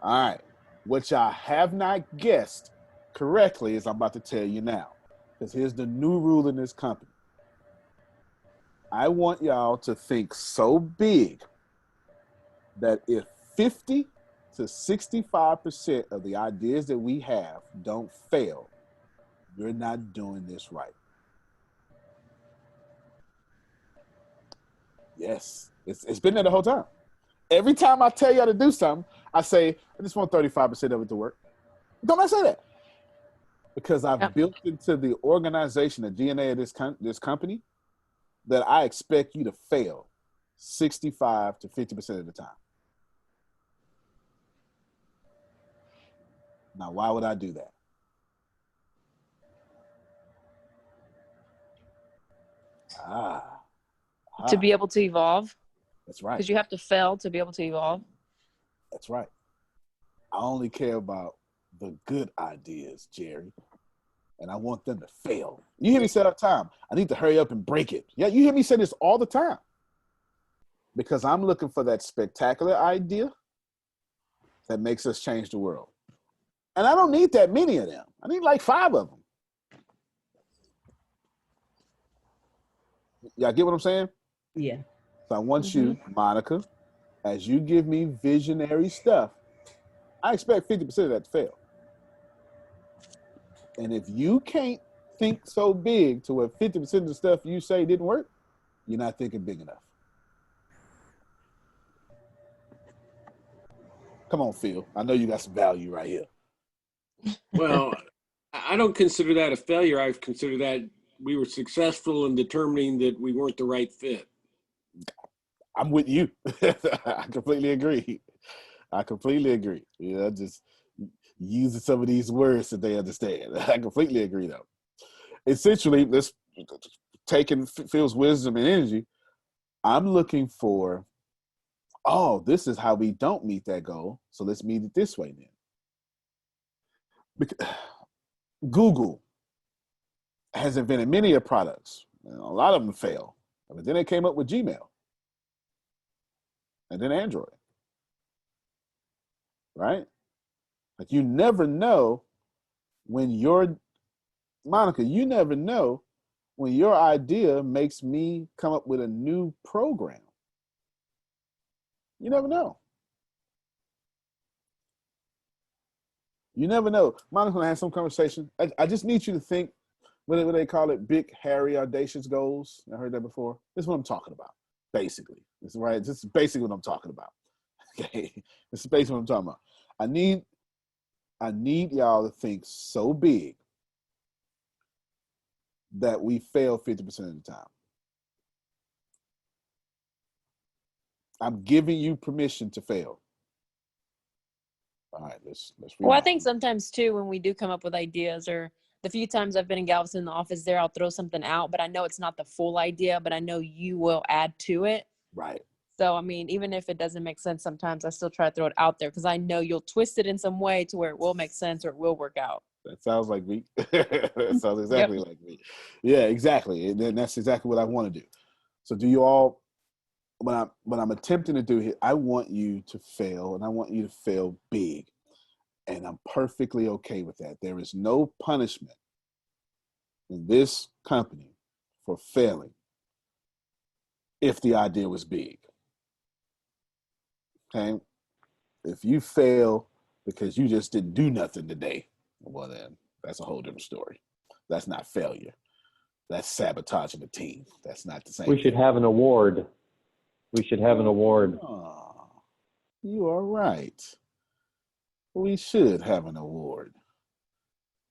All right. What y'all have not guessed correctly is I'm about to tell you now. Because here's the new rule in this company. I want y'all to think so big that if 50 to 65% of the ideas that we have don't fail, you're not doing this right. Yes, it's been there the whole time. Every time I tell y'all to do something, I say, I just want 35% of it to work. Don't I say that? Because I've built into the organization, the DNA of this company, that I expect you to fail 65 to 50% of the time. Now, why would I do that? To be able to evolve. That's right. Because you have to fail to be able to evolve. That's right. I only care about the good ideas, Jerry. And I want them to fail. You hear me say all the time, I need to hurry up and break it. Yeah, you hear me say this all the time. Because I'm looking for that spectacular idea that makes us change the world. And I don't need that many of them. I need like 5 of them. Y'all get what I'm saying? Yeah. So I want you, Monica, as you give me visionary stuff, I expect 50% of that to fail. And if you can't think so big to where 50% of the stuff you say didn't work, you're not thinking big enough. Come on, Phil. I know you got some value right here. Well, I don't consider that a failure. I consider that we were successful in determining that we weren't the right fit. I'm with you. I completely agree. Yeah, just using some of these words that they understand. I completely agree, though. Essentially, let's taking Phil's wisdom and energy. I'm looking for, this is how we don't meet that goal. So let's meet it this way then. Because Google has invented many of products. A lot of them fail. But then they came up with Gmail. And then Android. Right? Like you never know when Monica, you never know when your idea makes me come up with a new program. You never know. You never know. Monica's gonna have some conversation. I just need you to think, what do they call it? Big, hairy, audacious goals. I heard that before. This is what I'm talking about, basically. This is right. This is basically what I'm talking about. Okay, this is basically what I'm talking about. I need y'all to think so big that we fail 50% of the time. I'm giving you permission to fail. All right, let's Well, I think sometimes too, when we do come up with ideas, or the few times I've been in Galveston in the office there, I'll throw something out, but I know it's not the full idea, but I know you will add to it. Right. So, I mean, even if it doesn't make sense sometimes, I still try to throw it out there because I know you'll twist it in some way to where it will make sense or it will work out. That sounds like me. That sounds exactly like me. Yeah, exactly. And that's exactly what I want to do. So do you all, what I'm attempting to do here, I want you to fail, and I want you to fail big. And I'm perfectly okay with that. There is no punishment in this company for failing if the idea was big. Okay? If you fail because you just didn't do nothing today, well then that's a whole different story. That's not failure. That's sabotaging the team. That's not the same. We should have an award. We should have an award. Oh, you are right. We should have an award.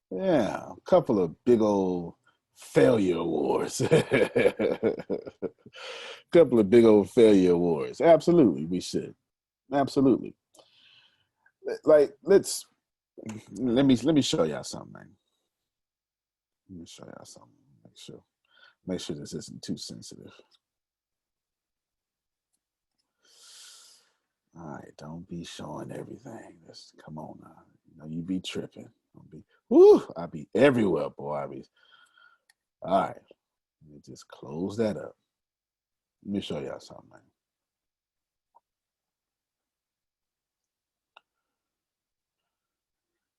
Yeah, a couple of big old failure awards. Couple of big old failure awards. Absolutely, we should. Absolutely. Like, let me show y'all something, man. Let me show y'all something. Make sure this isn't too sensitive. All right, don't be showing everything. Come on now. You know, you be tripping. I be everywhere, boy. All right. Let me just close that up. Let me show y'all something, man.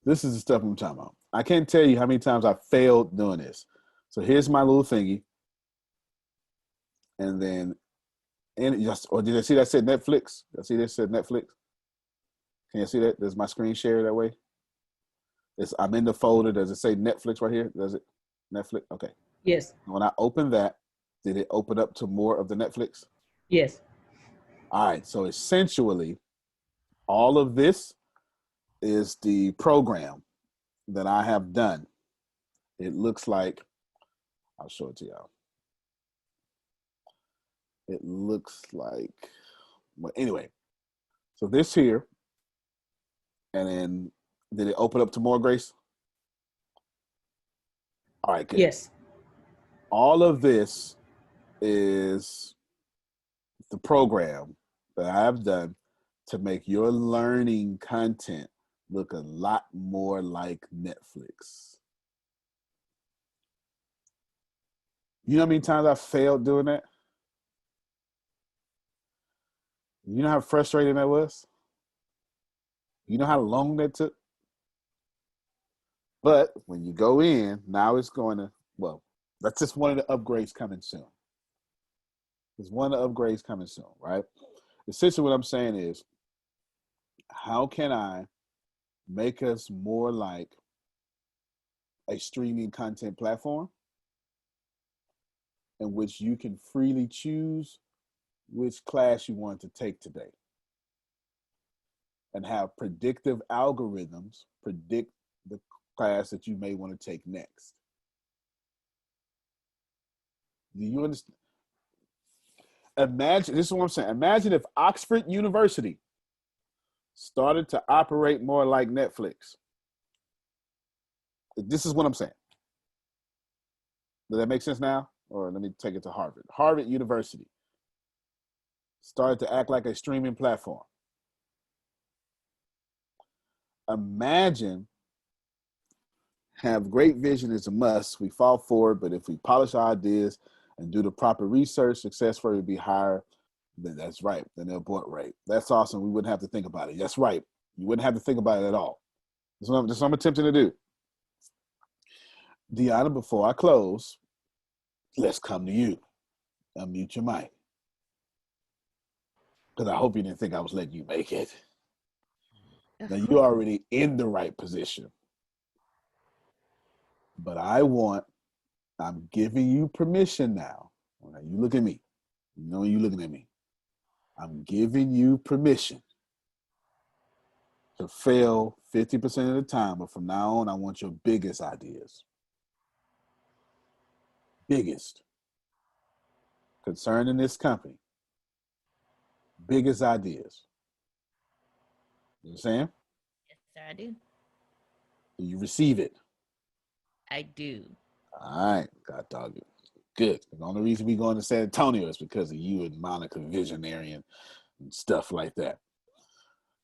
This is the stuff I'm talking about. I can't tell you how many times I failed doing this. So here's my little thingy. and then and just or did I see that said Netflix? I see this said Netflix. Can you see that? Does my screen share that way? I'm in the folder. Does it say Netflix right here? Does it? Netflix? Okay. Yes. When I open that, did it open up to more of the Netflix? Yes. All right. So essentially, all of this is the program that I have done. It looks like, I'll show it to y'all. It looks like, well, anyway. So this here, and then did it open up to more, Grace? All right, good. Yes. All of this is the program that I have done to make your learning content look a lot more like Netflix. You know how many times I failed doing that? You know how frustrating that was? You know how long that took? But when you go in, now it's going to, well, that's just one of the upgrades coming soon. There's one of the upgrades coming soon, right? Essentially what I'm saying is, how can I make us more like a streaming content platform in which you can freely choose which class you want to take today and have predictive algorithms predict the class that you may want to take next. Do you understand? Imagine, this is what I'm saying. Imagine if Oxford University started to operate more like Netflix. This is what I'm saying. Does that make sense now? Or let me take it to Harvard. Harvard University started to act like a streaming platform. Imagine, have great vision is a must. We fall forward, but if we polish our ideas and do the proper research, success rate would be higher. Then that's right. Then the abort rate. That's awesome. We wouldn't have to think about it. That's right. You wouldn't have to think about it at all. That's what I'm attempting to do. Deanna, before I close, let's come to you. Unmute your mic. Because I hope you didn't think I was letting you make it. Now, you're already in the right position. But I'm giving you permission now. Now you look at me. You know you looking at me. I'm giving you permission to fail 50% of the time, but from now on, I want your biggest ideas. Biggest. Concerning this company. Biggest ideas. You understand? Yes, sir, I do. Do you receive it? I do. All right. God dog it. Good. The only reason we going to San Antonio is because of you and Monica Visionary and stuff like that.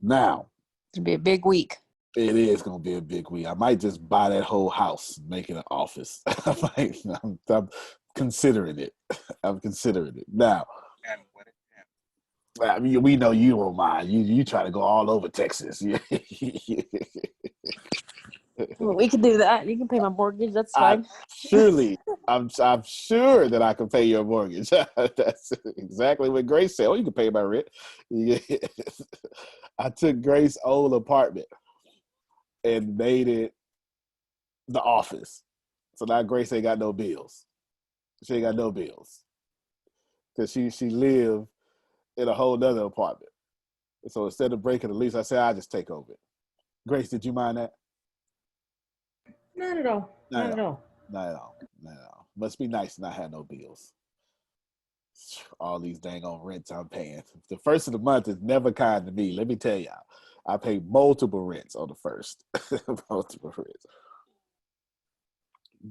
Now, It's gonna be a big week. it is going to be a big week. I might just buy that whole house, make it an office. I'm considering it. I'm considering it. Now, I mean, we know you don't mind. You try to go all over Texas. Well, we can do that. You can pay my mortgage. That's fine. I'm sure that I can pay your mortgage. That's exactly what Grace said. Oh, you can pay my rent. I took Grace's old apartment and made it the office. So now Grace ain't got no bills. She ain't got no bills. Because she lived in a whole nother apartment. And so instead of breaking the lease, I said, I'll just take over it. Grace, did you mind that? Not at all. Not at all. Not at all. Not at all. Must be nice to not have no bills. All these dang on rents I'm paying. The first of the month is never kind to me. Let me tell y'all. I pay multiple rents on the first. Multiple rents.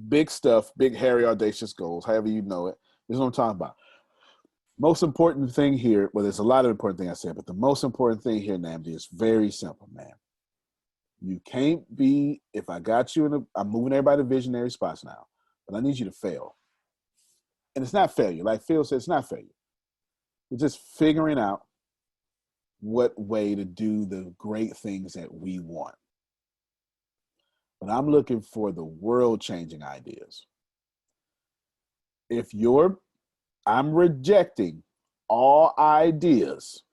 Big stuff, big, hairy, audacious goals, however you know it. This is what I'm talking about. Most important thing here, well, there's a lot of important things I said, but the most important thing here, Namdi, is very simple, man. You can't be, if I got you I'm moving everybody to visionary spots now, but I need you to fail. And it's not failure. Like Phil said, it's not failure. It's just figuring out what way to do the great things that we want. But I'm looking for the world-changing ideas. If your I'm rejecting all ideas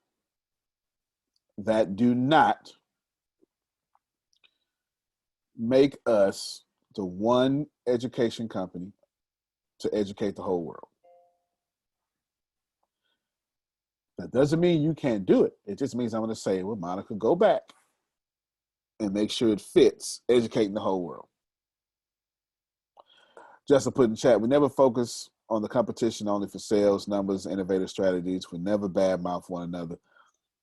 that do not make us the one education company to educate the whole world. That doesn't mean you can't do it. It just means I'm going to say, well, Monica, go back and make sure it fits educating the whole world. Just to put in chat, we never focus on the competition only for sales, numbers, innovative strategies. We never badmouth one another.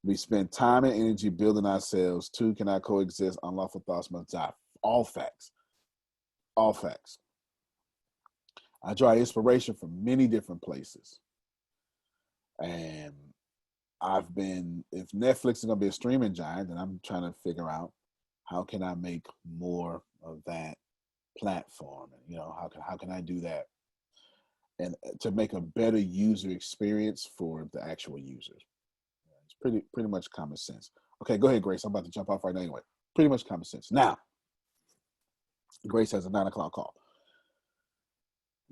We spend time and energy building ourselves. Two cannot coexist. Unlawful thoughts must die. All facts. All facts. I draw inspiration from many different places. And if Netflix is going to be a streaming giant, then I'm trying to figure out how can I make more of that platform? And, how can I do that? And to make a better user experience for the actual users. It's pretty much common sense. Okay, go ahead, Grace. I'm about to jump off right now anyway. Pretty much common sense. Now, Grace has a 9:00 call.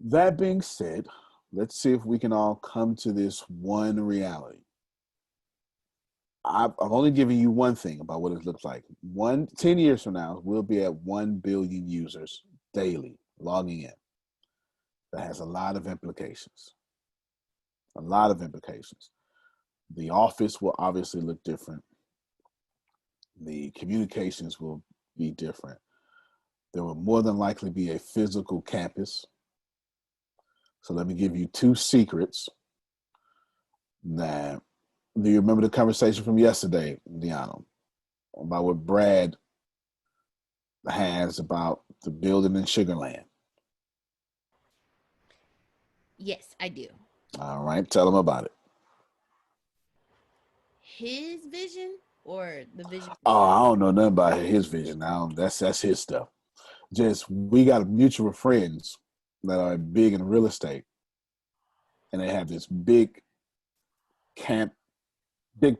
That being said, let's see if we can all come to this one reality. I've only given you one thing about what it looks like. 10 years from now, we'll be at 1 billion users daily logging in. That has a lot of implications. A lot of implications. The office will obviously look different. The communications will be different. There will more than likely be a physical campus. So let me give you two secrets. Now, do you remember the conversation from yesterday, Deanna, about what Brad has about the building in Sugarland? Yes, I do. All right, tell him about it. His vision or the vision? Oh, I don't know nothing about his vision now. That's his stuff. Just we got mutual friends that are big in real estate, and they have this big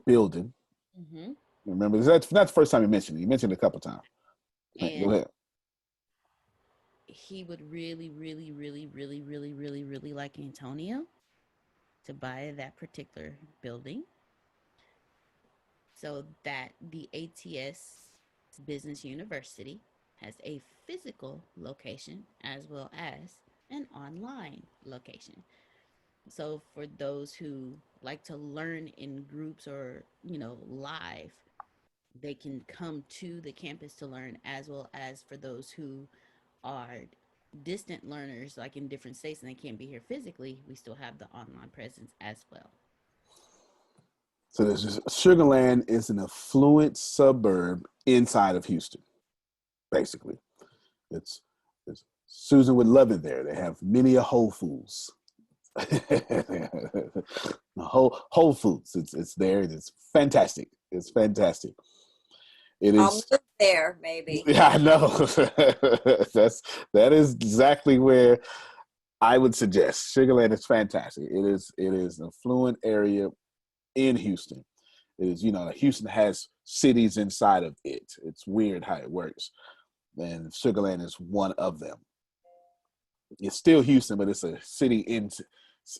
building. Mm-hmm. Remember, that's not the first time he mentioned it. He mentioned it a couple times. And go ahead. He would really, really, really, really, really, really, really like Antonio to buy that particular building so that the ATS Business University has a physical location as well as an online location. So for those who like to learn in groups or, live, they can come to the campus to learn, as well as for those who are distant learners, like in different states, and they can't be here physically, we still have the online presence as well. So Sugarland is an affluent suburb inside of Houston, basically. It's Susan would love it there. They have many a Whole Foods. Whole Foods. It's there. It's fantastic. It's fantastic. It is. I'll move there, maybe. Yeah, I know. That is exactly where I would suggest. Sugarland is fantastic. It is an affluent area in Houston. It is, Houston has cities inside of it. It's weird how it works. And Sugarland is one of them. It's still Houston, but it's a city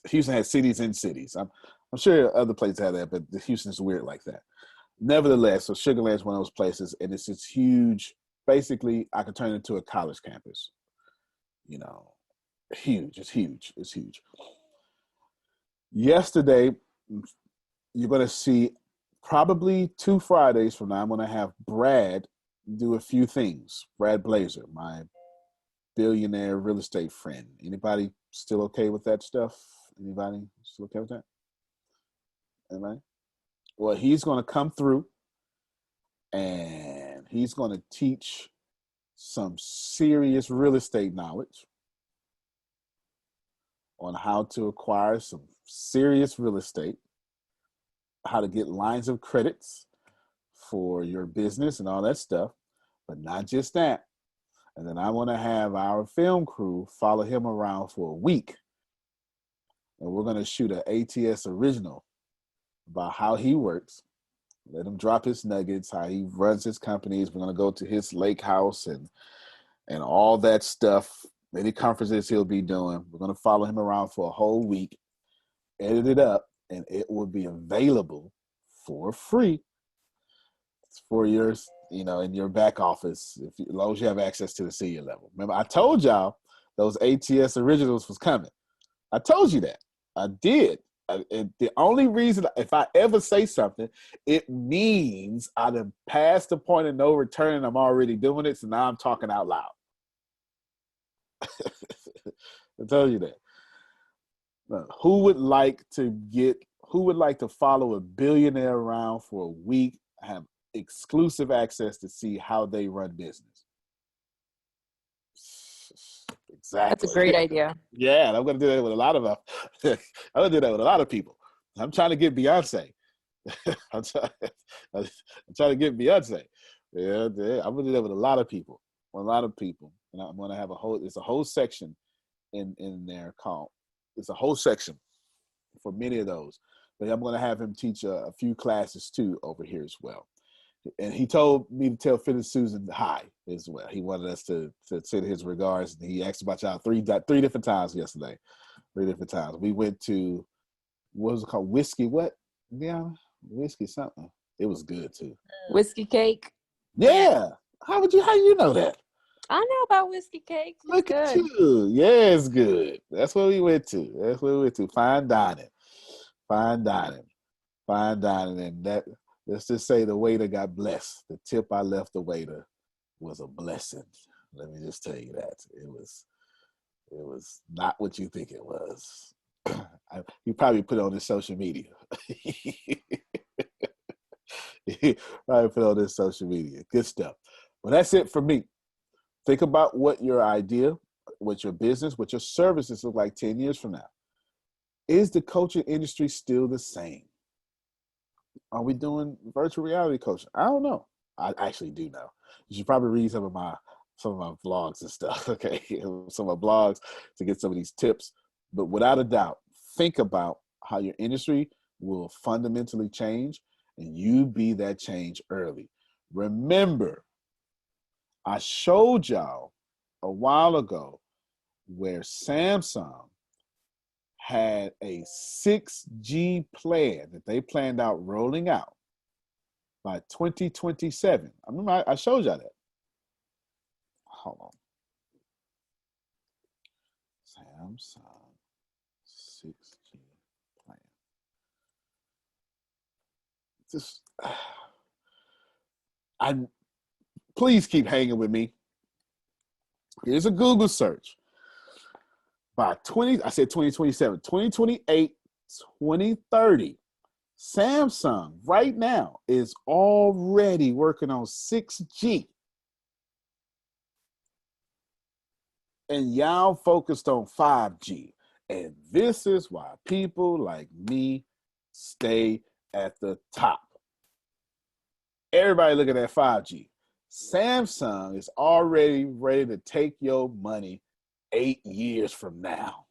Houston has cities in cities. I'm sure other places have that, but Houston's weird like that. Nevertheless, so Sugarland is one of those places, and it's this huge. Basically, I could turn it into a college campus. Huge. It's huge. It's huge. Yesterday, you're going to see probably 2 Fridays from now, I'm going to have Brad do a few things. Brad Blazer, my billionaire real estate friend. Anybody still okay with that stuff? Anybody still okay with that? Anybody? Well, he's going to come through and he's going to teach some serious real estate knowledge on how to acquire some serious real estate, how to get lines of credits for your business and all that stuff, but not just that. And then I want to have our film crew follow him around for a week. And we're going to shoot an ATS original about how he works. Let him drop his nuggets, how he runs his companies. We're going to go to his lake house and all that stuff, any conferences he'll be doing. We're going to follow him around for a whole week. edit it up, and it will be available for free for yours, in your back office, as long as you have access to the senior level. Remember, I told y'all those ATS originals was coming. I told you that. I did. And the only reason, if I ever say something, it means I done passed the point of no return and I'm already doing it, so now I'm talking out loud. I told you that. Now, who would like to follow a billionaire around for a week, have exclusive access to see how they run business? Exactly. That's a great idea. Yeah, and I'm going to do that with a lot of them. I'm going to do that with a lot of people. I'm trying to get Beyonce. I'm trying to get Beyonce. Yeah, I'm going to do that with a lot of people. And I'm going to have it's a whole section in there called, it's a whole section for many of those. But I'm going to have him teach a few classes too over here as well. And he told me to tell Phyllis Susan hi as well. He wanted us to send his regards. And he asked about y'all three different times yesterday. 3 different times. We went to, what was it called? Whiskey what? Yeah, whiskey something. It was good too. Whiskey cake. Yeah. How do you know that? I know about whiskey cake. It's Look good. at you. Yeah, it's good. That's what we went to. Fine dining. And that, let's just say the waiter got blessed. The tip I left the waiter was a blessing. Let me just tell you that. It was not what you think it was. He probably put it on his social media. He probably put it on his social media. Good stuff. Well, that's it for me. Think about what your idea, what your business, what your services look like 10 years from now. Is the coaching industry still the same? Are we doing virtual reality coaching? I don't know. I actually do know. You should probably read some of my vlogs and stuff, okay? Some of my blogs to get some of these tips. But without a doubt, think about how your industry will fundamentally change, and you be that change early. Remember, I showed y'all a while ago where Samsung had a 6G plan that they planned out rolling out by 2027. I remember I showed y'all that. Hold on. Samsung 6G plan. Please keep hanging with me. Here's a Google search. By 2027, 2028, 2030, Samsung right now is already working on 6G. And y'all focused on 5G. And this is why people like me stay at the top. Everybody looking at 5G. Samsung is already ready to take your money 8 years from now.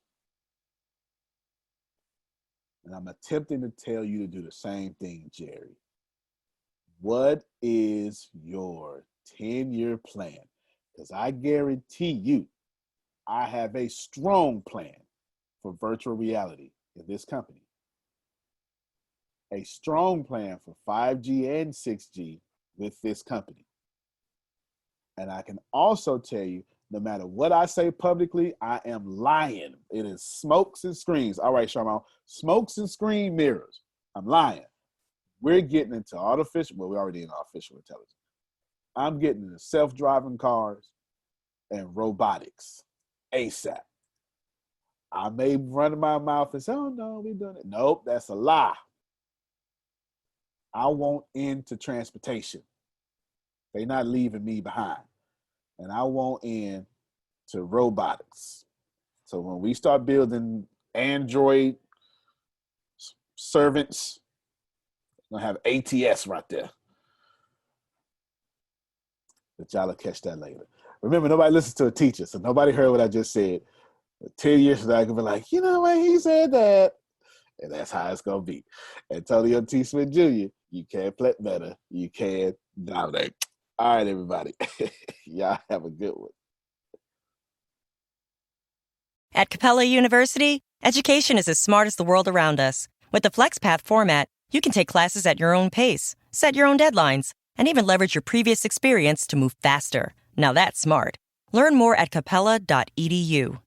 And I'm attempting to tell you to do the same thing, Jerry. What is your 10-year plan? Because I guarantee you, I have a strong plan for virtual reality in this company. A strong plan for 5G and 6G with this company. And I can also tell you, no matter what I say publicly, I am lying. It is smokes and screens. All right, Sharma, smokes and screen mirrors. I'm lying. We're getting into we're already in artificial intelligence. I'm getting into self-driving cars and robotics ASAP. I may run my mouth and say, oh no, we're doing it. Nope, that's a lie. I want into transportation. They're not leaving me behind. And I want in to robotics. So when we start building Android servants, we're going to have ATS right there. But y'all will catch that later. Remember, nobody listens to a teacher, so nobody heard what I just said. 10 years from now, I can be like, you know what, he said that. And that's how it's going to be. Antonio T. Smith Jr., you can play better. You can dominate. All right, everybody. Y'all have a good one. At Capella University, education is as smart as the world around us. With the FlexPath format, you can take classes at your own pace, set your own deadlines, and even leverage your previous experience to move faster. Now that's smart. Learn more at capella.edu.